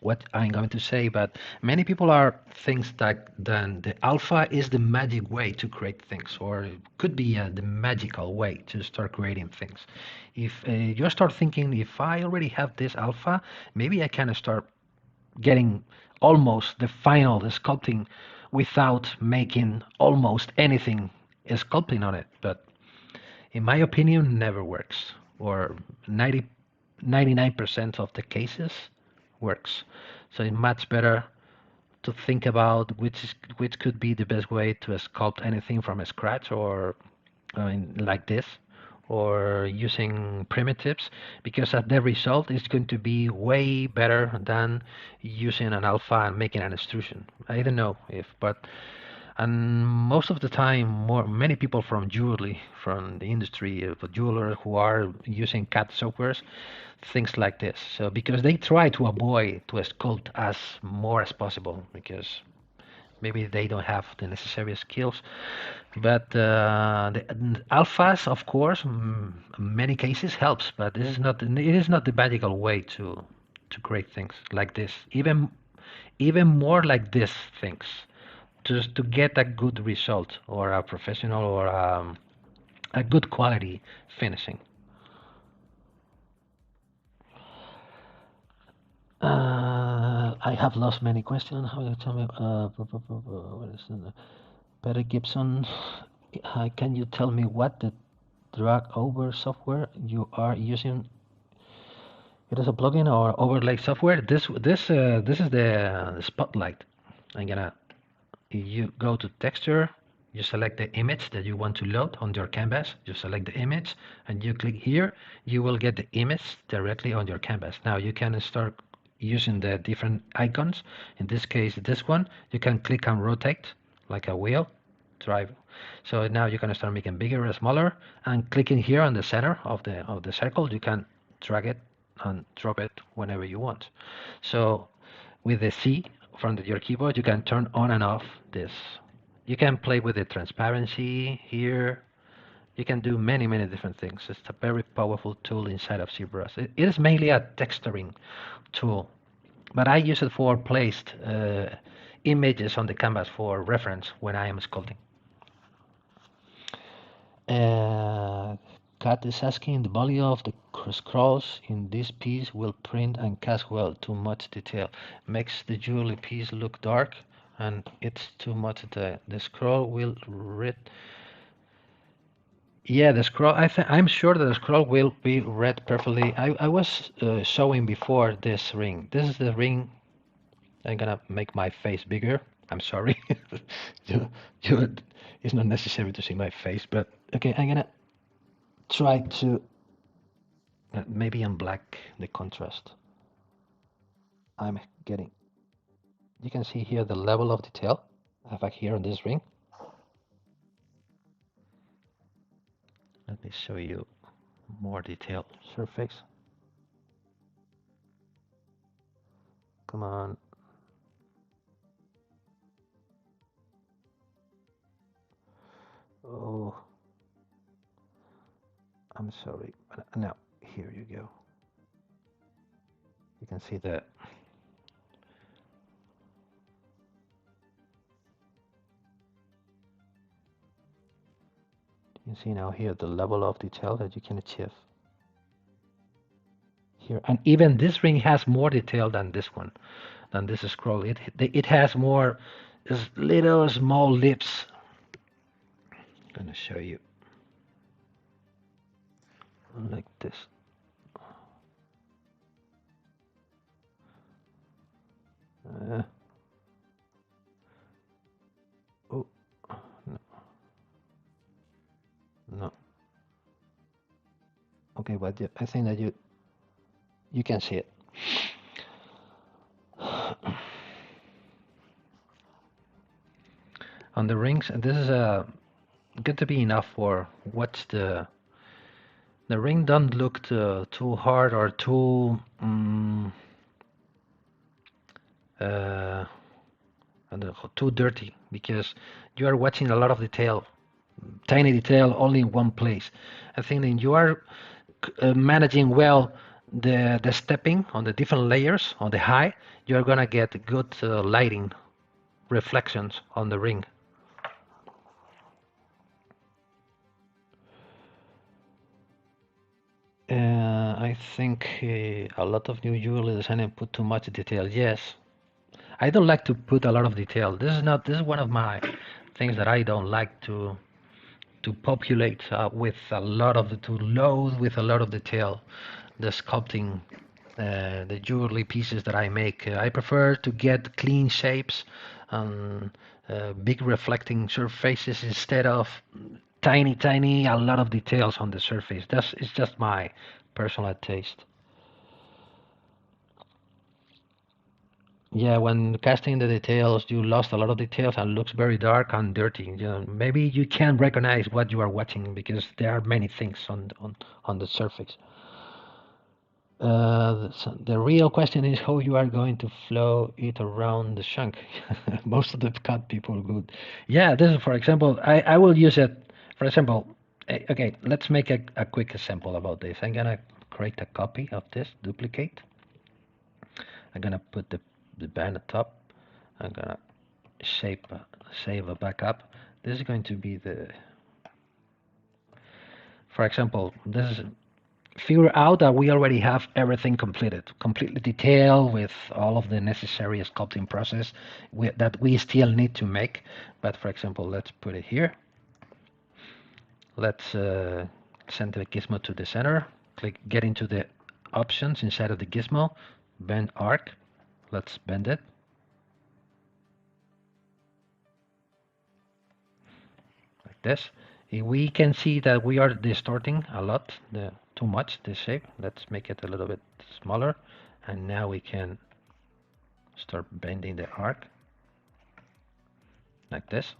Speaker 1: what I'm going to say, but many people are things that then the alpha is the magic way to create things, or it could be the magical way to start creating things. If you start thinking, if I already have this alpha, maybe I can start getting almost the final the sculpting without making almost anything sculpting on it. But in my opinion, never works, or 99% of the cases works. So it's much better to think about which could be the best way to sculpt anything from scratch, or like this, or using primitives, because at the result is going to be way better than using an alpha and making an extrusion. I don't know if, but and most of the time, many people from jewelry, from the industry of jewelers who are using CAD softwares, things like this. So because they try to avoid to sculpt as more as possible, because maybe they don't have the necessary skills. But the alphas, of course, in many cases helps, but this is not. It is not the magical way to create things like this. Even more like this things, just to get a good result or a professional or a good quality finishing. I have lost many questions. How do you tell me? What is it? Peter Gibson, can you tell me what the drag over software you are using? It is a plugin or overlay software. This is the spotlight. I'm gonna. You go to texture. You select the image that you want to load on your canvas. You select the image and you click here. You will get the image directly on your canvas. Now you can start using the different icons. In this case, this one, you can click and rotate like a wheel. Drive. So now you can start making bigger or smaller, and clicking here on the center of the circle, you can drag it and drop it whenever you want. So with the C from your keyboard, you can turn on and off this. You can play with the transparency here. You can do many different things. It's a very powerful tool inside of ZBrush. It is mainly a texturing tool, but I use it for placed images on the canvas for reference when I am sculpting. Kat is asking, the volume of the scrolls in this piece will print and cast well. Too much detail makes the jewelry piece look dark, and it's too much. The scroll will read. Yeah, the scroll. I'm sure that the scroll will be read perfectly. I was showing before this ring. This is the ring. I'm gonna make my face bigger. I'm sorry. you, it's not necessary to see my face, but okay. I'm gonna try to maybe in black the contrast. I'm getting. You can see here the level of detail I have here on this ring. Let me show you more detailed surface. Come on. Oh, I'm sorry. Now, here you go. You can see that. You can see now here the level of detail that you can achieve. Here, and even this ring has more detail than this one, than this scroll. It has more little small lips. I'm gonna show you like this. Oh no, no. Okay, but I think that you can see it. On the rings, and this is good to be enough for what's the ring don't look too hard or too dirty, because you are watching a lot of detail, tiny detail only in one place. I think that you are managing well the stepping on the different layers on the high, you are gonna get good lighting reflections on the ring. I think a lot of new jewelry designers put too much detail. Yes, I don't like to put a lot of detail. This is one of my things that I don't like to populate with a lot of to load with a lot of detail. The sculpting, the jewelry pieces that I make, I prefer to get clean shapes and big reflecting surfaces instead of tiny a lot of details on the surface. It's just my personal taste. Yeah, when casting the details, you lost a lot of details and looks very dark and dirty. You know, maybe you can't recognize what you are watching because there are many things on the surface. The real question is how you are going to flow it around the chunk. Most of the cut people would. Yeah, this is, for example, I will use it. For example, okay, let's make a quick example about this. I'm gonna create a copy of this, duplicate. I'm gonna put the band at top. I'm gonna save a backup. This is going to be the. For example, this is figure out that we already have everything completely detailed with all of the necessary sculpting process that we still need to make. But for example, let's put it here. Let's send the gizmo to the center. Get into the options inside of the gizmo, bend arc. Let's bend it. Like this. We can see that we are distorting a lot, too much the shape. Let's make it a little bit smaller, and now we can start bending the arc like this.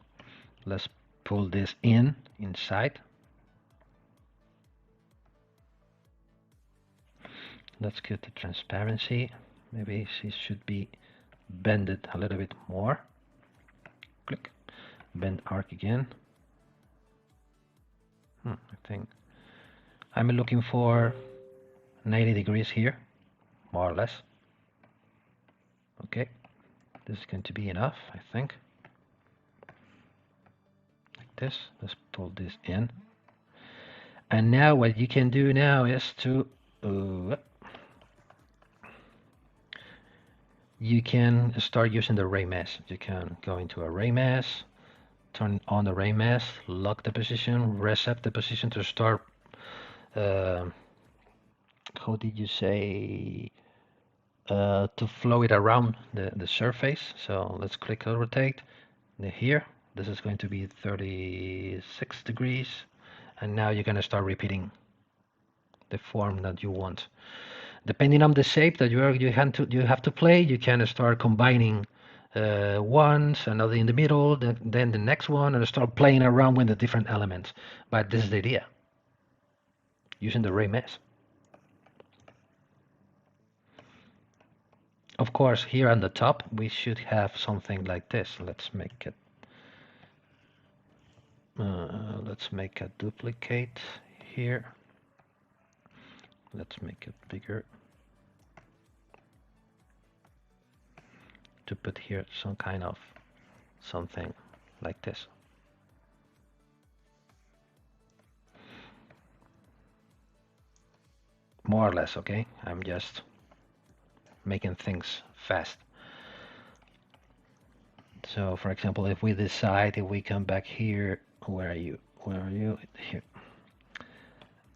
Speaker 1: Let's pull this inside. Let's get the transparency. Maybe it should be bended a little bit more. Click, bend arc again. I think I'm looking for 90 degrees here, more or less. Okay, this is going to be enough, I think. Like this, let's pull this in. And now what you can do now is to, you can start using the remesh. You can go into a remesh, turn on the remesh, lock the position, reset the position to start, how did you say, to flow it around the surface. So let's click on rotate. Here, this is going to be 36 degrees. And now you're going to start repeating the form that you want. Depending on the shape that you have to play, you can start combining once, another in the middle, then the next one, and start playing around with the different elements. But this is the idea, using the remesh. of course, here on the top, we should have something like this. Let's make it. Let's make a duplicate here. Let's make it bigger. To put here some kind of something like this. More or less, okay? I'm just making things fast. So, for example, if we decide, if we come back here, where are you? Where are you? Here.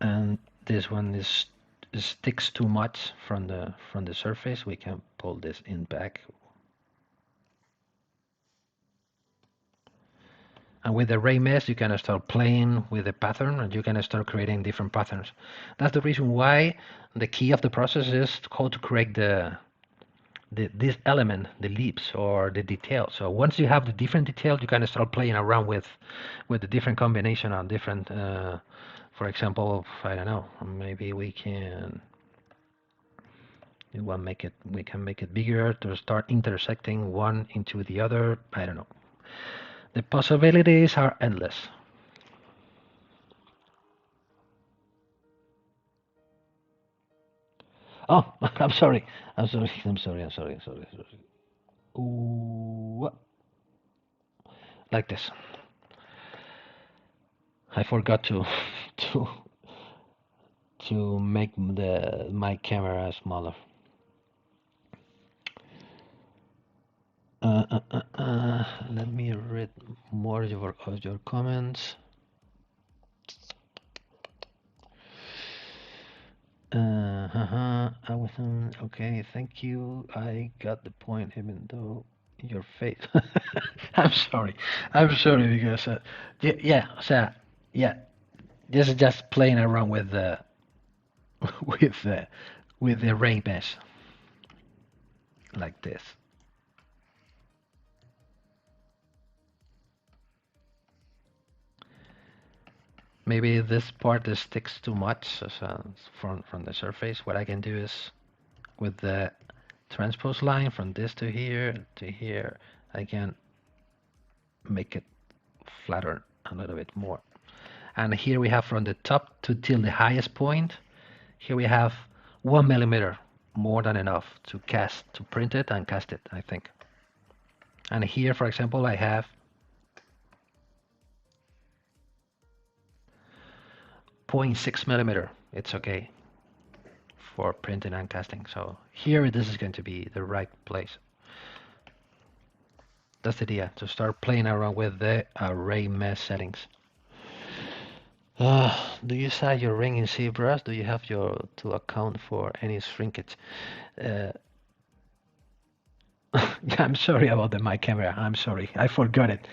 Speaker 1: And this one is sticks too much from the surface. We can pull this in back. And with the remesh, you can start playing with the pattern, and you can start creating different patterns. That's the reason why the key of the process is how to create this element, the leaps or the detail. So once you have the different details, you can start playing around with the different combination of different. For example, I don't know, maybe we can. We can make it bigger to start intersecting one into the other. I don't know. The possibilities are endless. Oh, I'm sorry. Ooh, like this. I forgot to to make my camera smaller. Let me read more of your comments. I wasn't okay. Thank you. I got the point, even though your face. I'm sorry. I'm sorry because yeah. This is just playing around with the with the rain mesh like this. Maybe this part sticks too much from the surface. What I can do is with the transpose line from this to here, I can make it flatter a little bit more. And here we have from the top till the highest point, here we have 1 millimeter, more than enough to print it and cast it, I think. And here, for example, I have 0.6 millimeter. It's okay for printing and casting. So here, this is going to be the right place. That's the idea, to start playing around with the array mesh settings. Do you size your ring in ZBrush? Do you have to account for any shrinkage? I'm sorry about my camera. I'm sorry. I forgot it.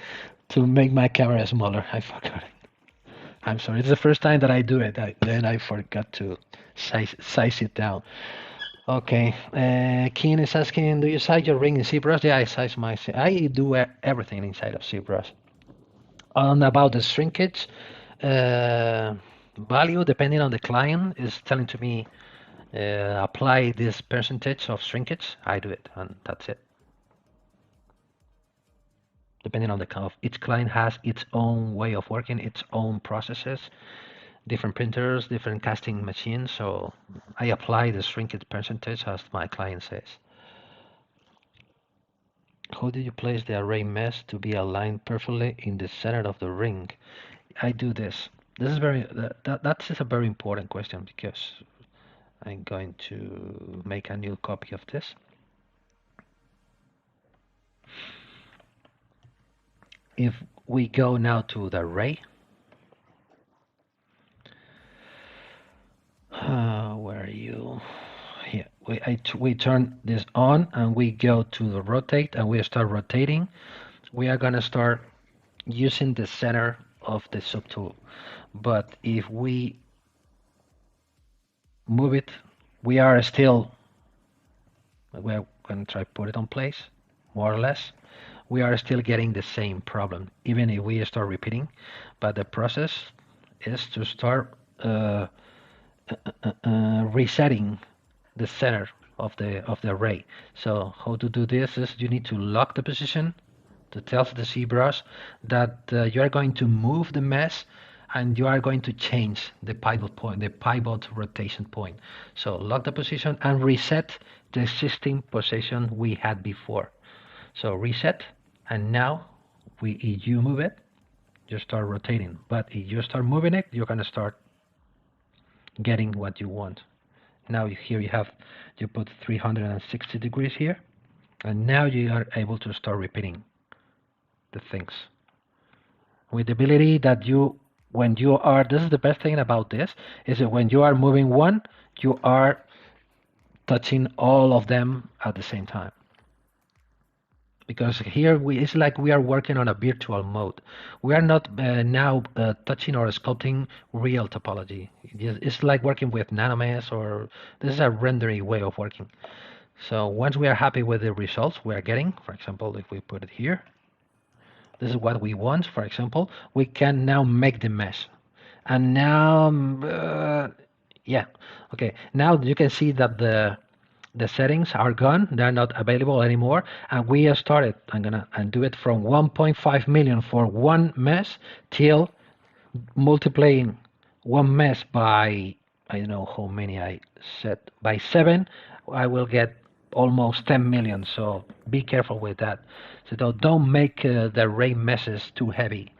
Speaker 1: To make my camera smaller, I forgot it. I'm sorry. It's the first time that I do it. Then I forgot to size it down. Okay. Keen is asking, do you size your ring in ZBrush? Yeah, I do everything inside of ZBrush. And about the shrinkage value, depending on the client, is telling to me apply this percentage of shrinkage. I do it, and that's it. Depending on the kind of each client has its own way of working, its own processes, different printers, different casting machines. So I apply the shrinkage percentage as my client says. How do you place the array mesh to be aligned perfectly in the center of the ring? I do this. This is that is a very important question because I'm going to make a new copy of this. If we go now to the array, where are you? Here, we turn this on and we go to the rotate and we start rotating. We are going to start using the center of the subtool. But if we move it, we are still, we're going to try put it on place, more or less. We are still getting the same problem, even if we start repeating. But the process is to start resetting the center of the array. So how to do this is you need to lock the position to tell the ZBrush that you are going to move the mesh and you are going to change the pivot point, the pivot rotation point. So lock the position and reset the existing position we had before. So reset, and now if you move it, you start rotating. But if you start moving it, you're gonna start getting what you want. Now here you put 360 degrees here, and now you are able to start repeating the things with the ability that when you are, this is the best thing about this, is that when you are moving one, you are touching all of them at the same time. Because here it's like we are working on a virtual mode. We are not now touching or sculpting real topology. It's like working with Dynamesh, or this is a rendering way of working. So once we are happy with the results we are getting, for example, if we put it here, this is what we want, for example, we can now make the mesh. And now, yeah, okay. Now you can see that the settings are gone. They're not available anymore. And we started, I'm gonna do it from 1.5 million for one mesh till multiplying one mesh by, I don't know how many I set, by 7, I will get almost 10 million. So be careful with that. So don't make the array meshes too heavy,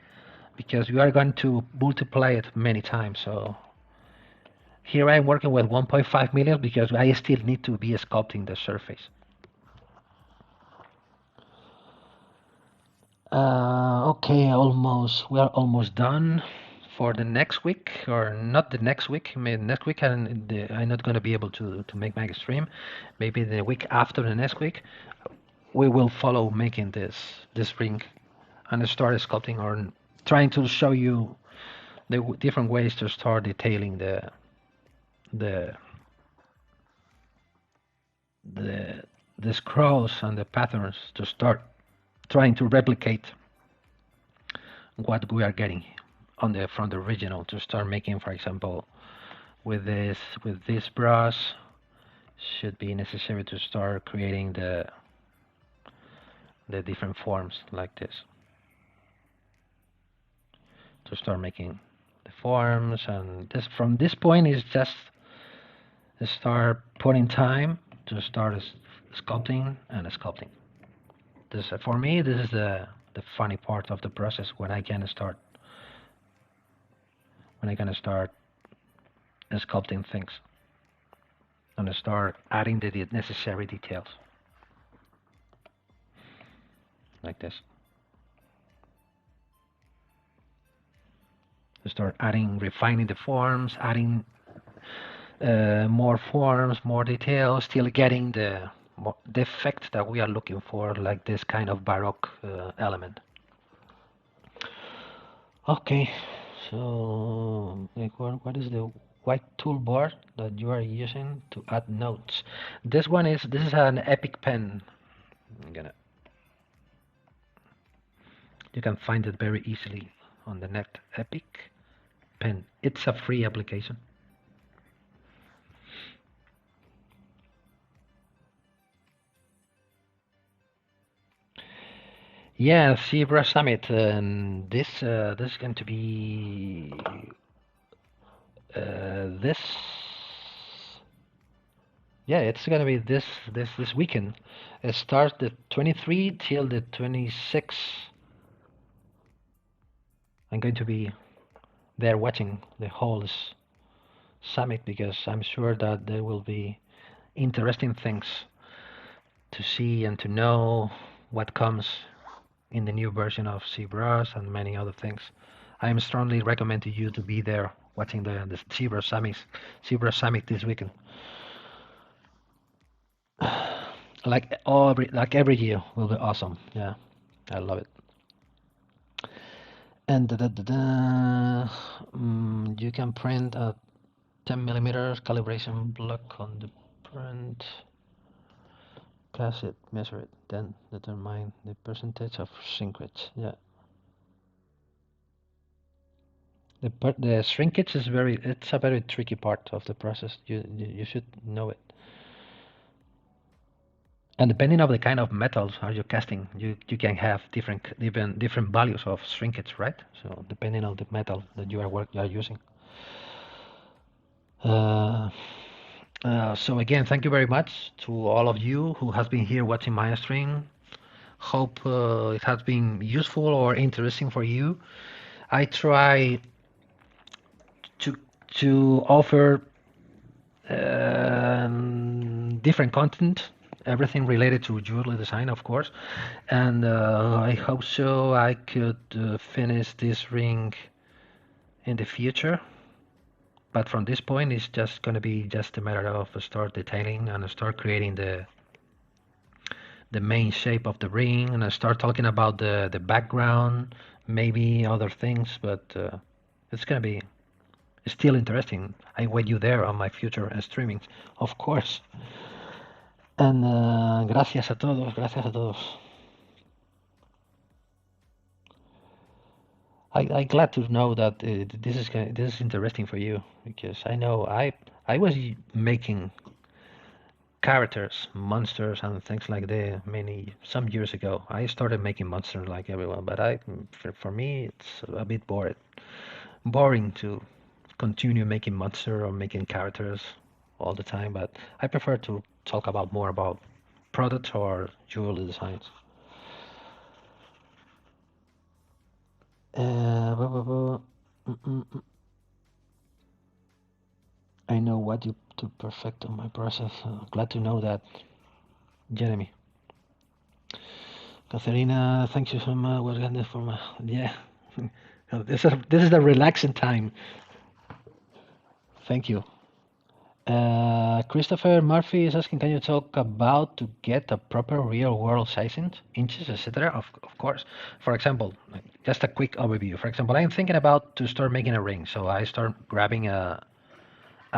Speaker 1: because you are going to multiply it many times. So here I'm working with 1.5 million because I still need to be sculpting the surface. Okay, we are almost done for the next week, or not the next week. Maybe next week I'm not going to be able to make my stream. Maybe the week after the next week, we will follow making this ring and start sculpting, or trying to show you the different ways to start detailing the the scrolls and the patterns, to start trying to replicate what we are getting from the original, to start making, for example, with this brush, should be necessary to start creating the different forms like this, to start making the forms. And this, from this point, is just start putting time to start sculpting and sculpting. This, for me, this is the funny part of the process, when I can start sculpting things and start adding the necessary details like this. To start refining the forms, adding more forms, more details, still getting the effect that we are looking for, like this kind of Baroque element. Okay, so what is the white toolbar that you are using to add notes? This is an Epic pen. You can find it very easily on the net. Epic pen. It's a free application. Yeah, ZBrush Summit. This is going to be this. Yeah, it's going to be this weekend. It starts the 23 till the 26. I'm going to be there watching the whole summit, because I'm sure that there will be interesting things to see and to know what comes in the new version of ZBrush and many other things. I strongly recommend to you to be there watching the ZBrush Summit this weekend. Like every year will be awesome. Yeah, I love it. And you can print a 10 millimeters calibration block on the print. Pass it, measure it, then determine the percentage of shrinkage. Yeah. The shrinkage is it's a very tricky part of the process. You should know it. And depending on the kind of metals are you casting, you can have different values of shrinkage, right? So depending on the metal that you are using. Uh, so again, thank you very much to all of you who has been here watching my stream. Hope it has been useful or interesting for you. I try to offer different content, everything related to jewelry design, of course. And I hope so I could finish this ring in the future. But from this point, it's just going to be just a matter of start detailing and start creating the main shape of the ring and start talking about the background, maybe other things. But it's going to be still interesting. I wait you there on my future streamings, of course. And gracias a todos, gracias a todos. I'm glad to know that this is interesting for you, because I know I was making characters, monsters, and things like that some years ago. I started making monsters like everyone, but for me it's a bit boring to continue making monster or making characters all the time. But I prefer to talk about more about products or jewelry designs. I know what you do perfect on my process. Glad to know that, Jeremy. Katharina, thank you so much. Was going for my yeah. This is the relaxing time. Thank you. Christopher Murphy is asking, can you talk about to get a proper real world sizing, inches, etc.? Of course. For example, just a quick overview. For example, I'm thinking about to start making a ring. So I start grabbing a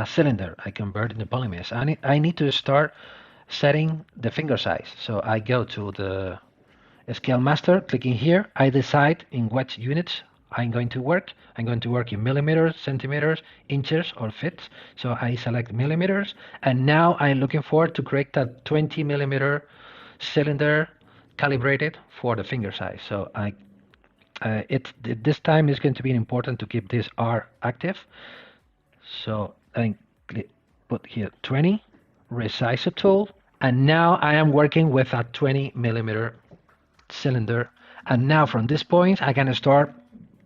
Speaker 1: cylinder. I convert it into polymesh. I need to start setting the finger size. So I go to the Scale Master, clicking here. I decide in what units I'm going to work. I'm going to work in millimeters, centimeters, inches, or feet. So I select millimeters, and now I'm looking forward to create that 20 millimeter cylinder calibrated for the finger size. So this time is going to be important to keep this R active. So I put here 20, resize a tool, and now I am working with a 20 millimeter cylinder. And now from this point, I can start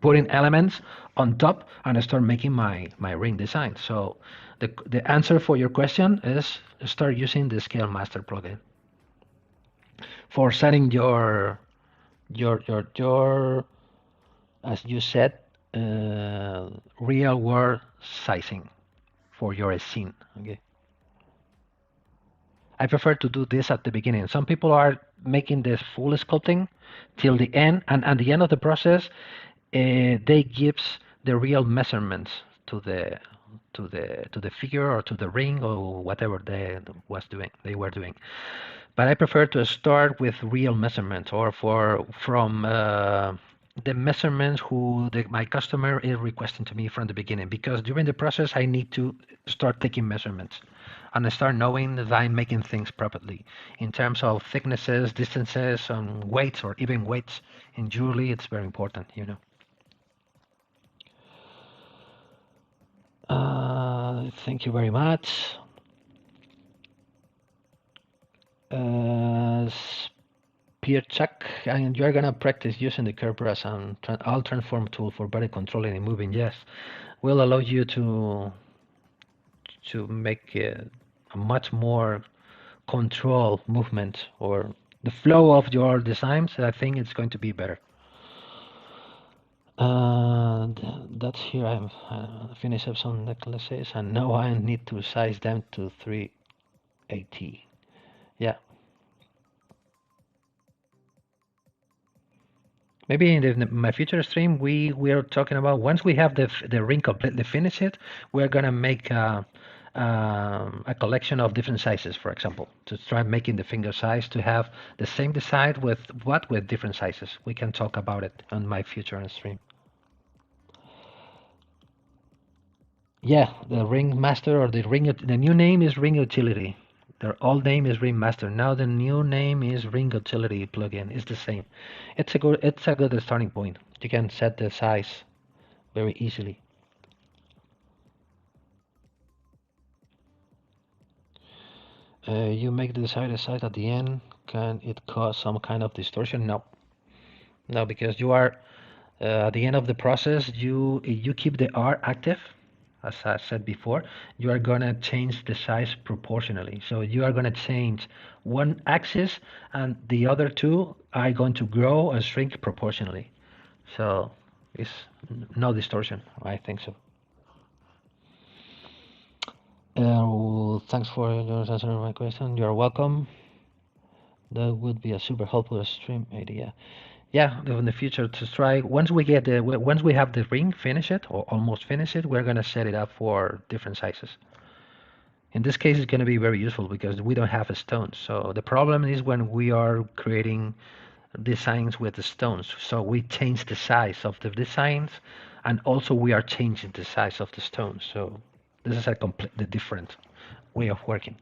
Speaker 1: putting elements on top and start making my ring design. So the answer for your question is start using the Scale Master plugin for setting your as you said, real world sizing for your scene. Okay. I prefer to do this at the beginning. Some people are making this full sculpting till the end, and at the end of the process, they gives the real measurements to the figure or to the ring or whatever they were doing. But I prefer to start with real measurements or from the measurements my customer is requesting to me from the beginning, because during the process I need to start taking measurements and I start knowing that I'm making things properly in terms of thicknesses, distances, and weights, or even weights in jewelry. It's very important, you know. Thank you very much. Pierre Chuck, and you're gonna practice using the curve brush and all transform tool for body controlling and moving. Yes, will allow you to make a much more control movement or the flow of your designs. I think it's going to be better. That's here. I'm finished up some necklaces, and now I need to size them to 380. Yeah. Maybe in my future stream, we are talking about once we have the ring completely finished, we're gonna make a collection of different sizes, for example, to try making the finger size to have the same design with different sizes. We can talk about it on my future stream. Yeah, the ring master or the new name is ring utility. Their old name is Ring Master. Now the new name is Ring Utility plugin. It's the same. It's a good starting point. You can set the size very easily. You make the desired size at the end. Can it cause some kind of distortion? No, no, because you are at the end of the process. You keep the R active, as I said before. You are gonna change the size proportionally. So you are gonna change one axis, and the other two are going to grow and shrink proportionally. So it's no distortion. I think so. Well, thanks for answering my question. You're welcome. That would be a super helpful stream idea. Yeah, in the future to try. Once we have the ring, finish it or almost finish it, we're gonna set it up for different sizes. In this case, it's gonna be very useful because we don't have a stone. So the problem is when we are creating designs with the stones. So we change the size of the designs, and also we are changing the size of the stones. So this is a completely different way of working.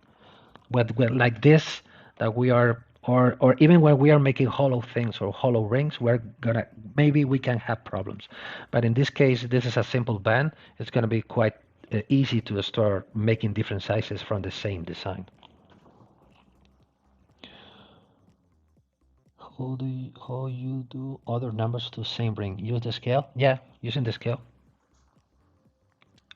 Speaker 1: With like this, that we are, or even when we are making hollow things or hollow rings, we're gonna maybe we can have problems. But in this case, this is a simple band. It's gonna be quite easy to start making different sizes from the same design. How you do other numbers to same ring? Use the scale? Yeah, using the scale.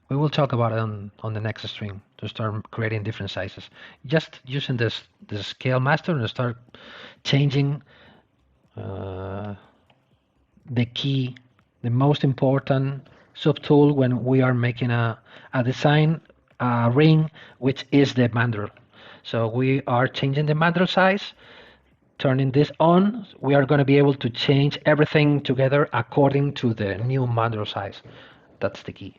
Speaker 1: We will talk about it on the next stream to start creating different sizes. Just using the scale master and start changing the key, the most important subtool when we are making a design ring, which is the mandrel. So we are changing the mandrel size. Turning this on, we are going to be able to change everything together according to the new mandrel size. That's the key.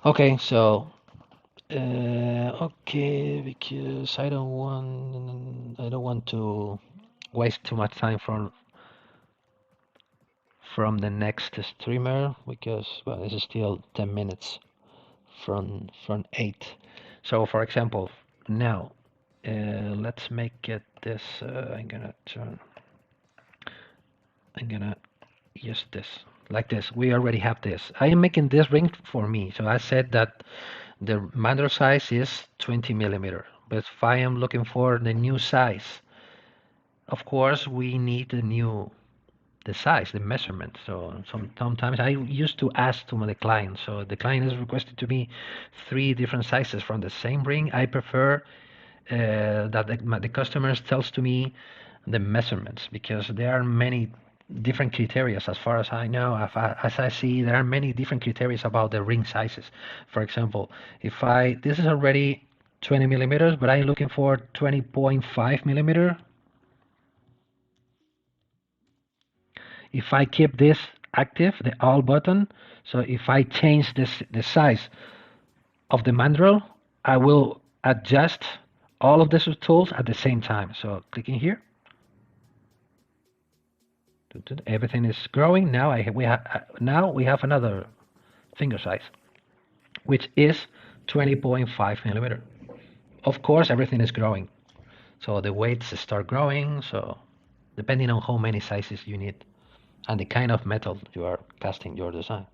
Speaker 1: Okay, so okay, because I don't want to waste too much time from the next streamer because well, this is still 10 minutes from 8. So for example, now let's make it this. I'm gonna use this like this. We already have this. I am making this ring for me. So I said that the mandrel size is 20 millimeter. But if I am looking for the new size, of course we need the size, the measurement. So sometimes I used to ask to the client. So the client has requested to me 3 different sizes from the same ring. I prefer that the customers tells to me the measurements because there are many different criteria as far as I know. As I see, there are many different criteria about the ring sizes. For example, if this is already 20 millimeters, but I'm looking for 20.5 millimeter. If I keep this active, the all button, so if I change the size of the mandrel, I will adjust all of the tools at the same time. So clicking here, everything is growing. Now we have another finger size, which is 20.5 millimeter. Of course, everything is growing, so the weights start growing. So depending on how many sizes you need and the kind of metal you are casting your design.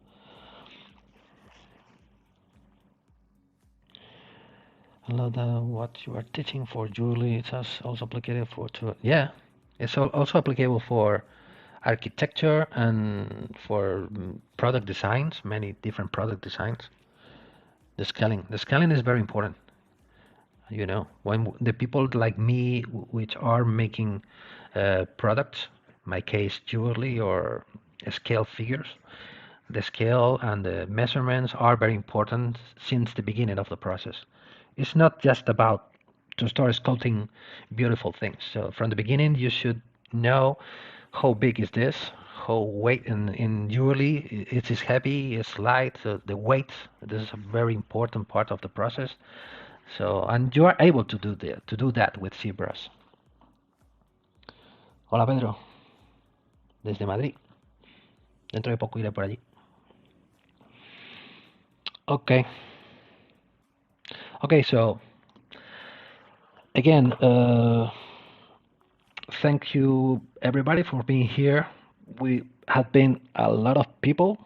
Speaker 1: I love that what you are teaching for Julie. It's also applicable for yeah, it's also applicable for architecture and for product designs, many different product designs. The scaling is very important. You know, when the people like me, which are making products, my case jewelry or scale figures, the scale and the measurements are very important since the beginning of the process. It's not just about to start sculpting beautiful things. So from the beginning, you should know how big is this, how weight in jewelry, it is heavy, it's light, so the weight, this is a very important part of the process. So, and you are able to do that with ZBrush. Hola Pedro, desde Madrid. Dentro de poco iré por allí. Okay. Okay, so again, thank you everybody for being here. We have been a lot of people.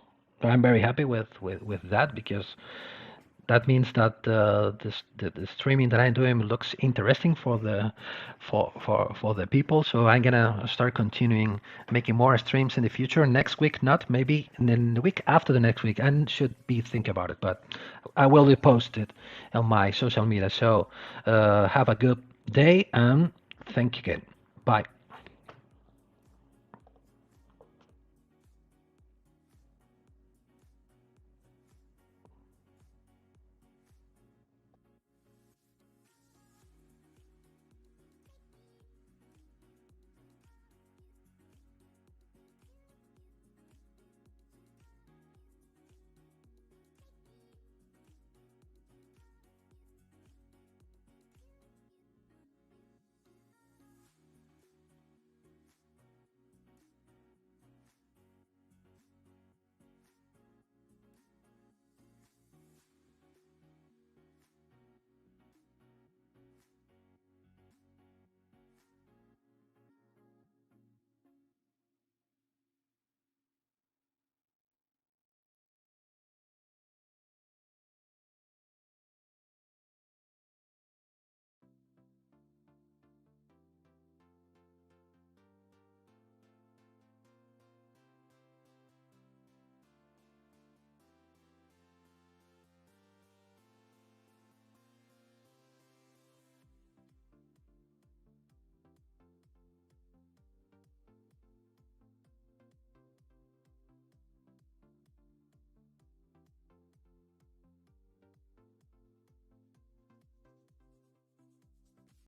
Speaker 1: I'm very happy with that because that means that the streaming that I'm doing looks interesting for the people. So I'm gonna start continuing making more streams in the future. Next week, not maybe, and then the week after the next week. I should be think about it, but I will be posted on my social media. So have a good day and thank you again. Bye.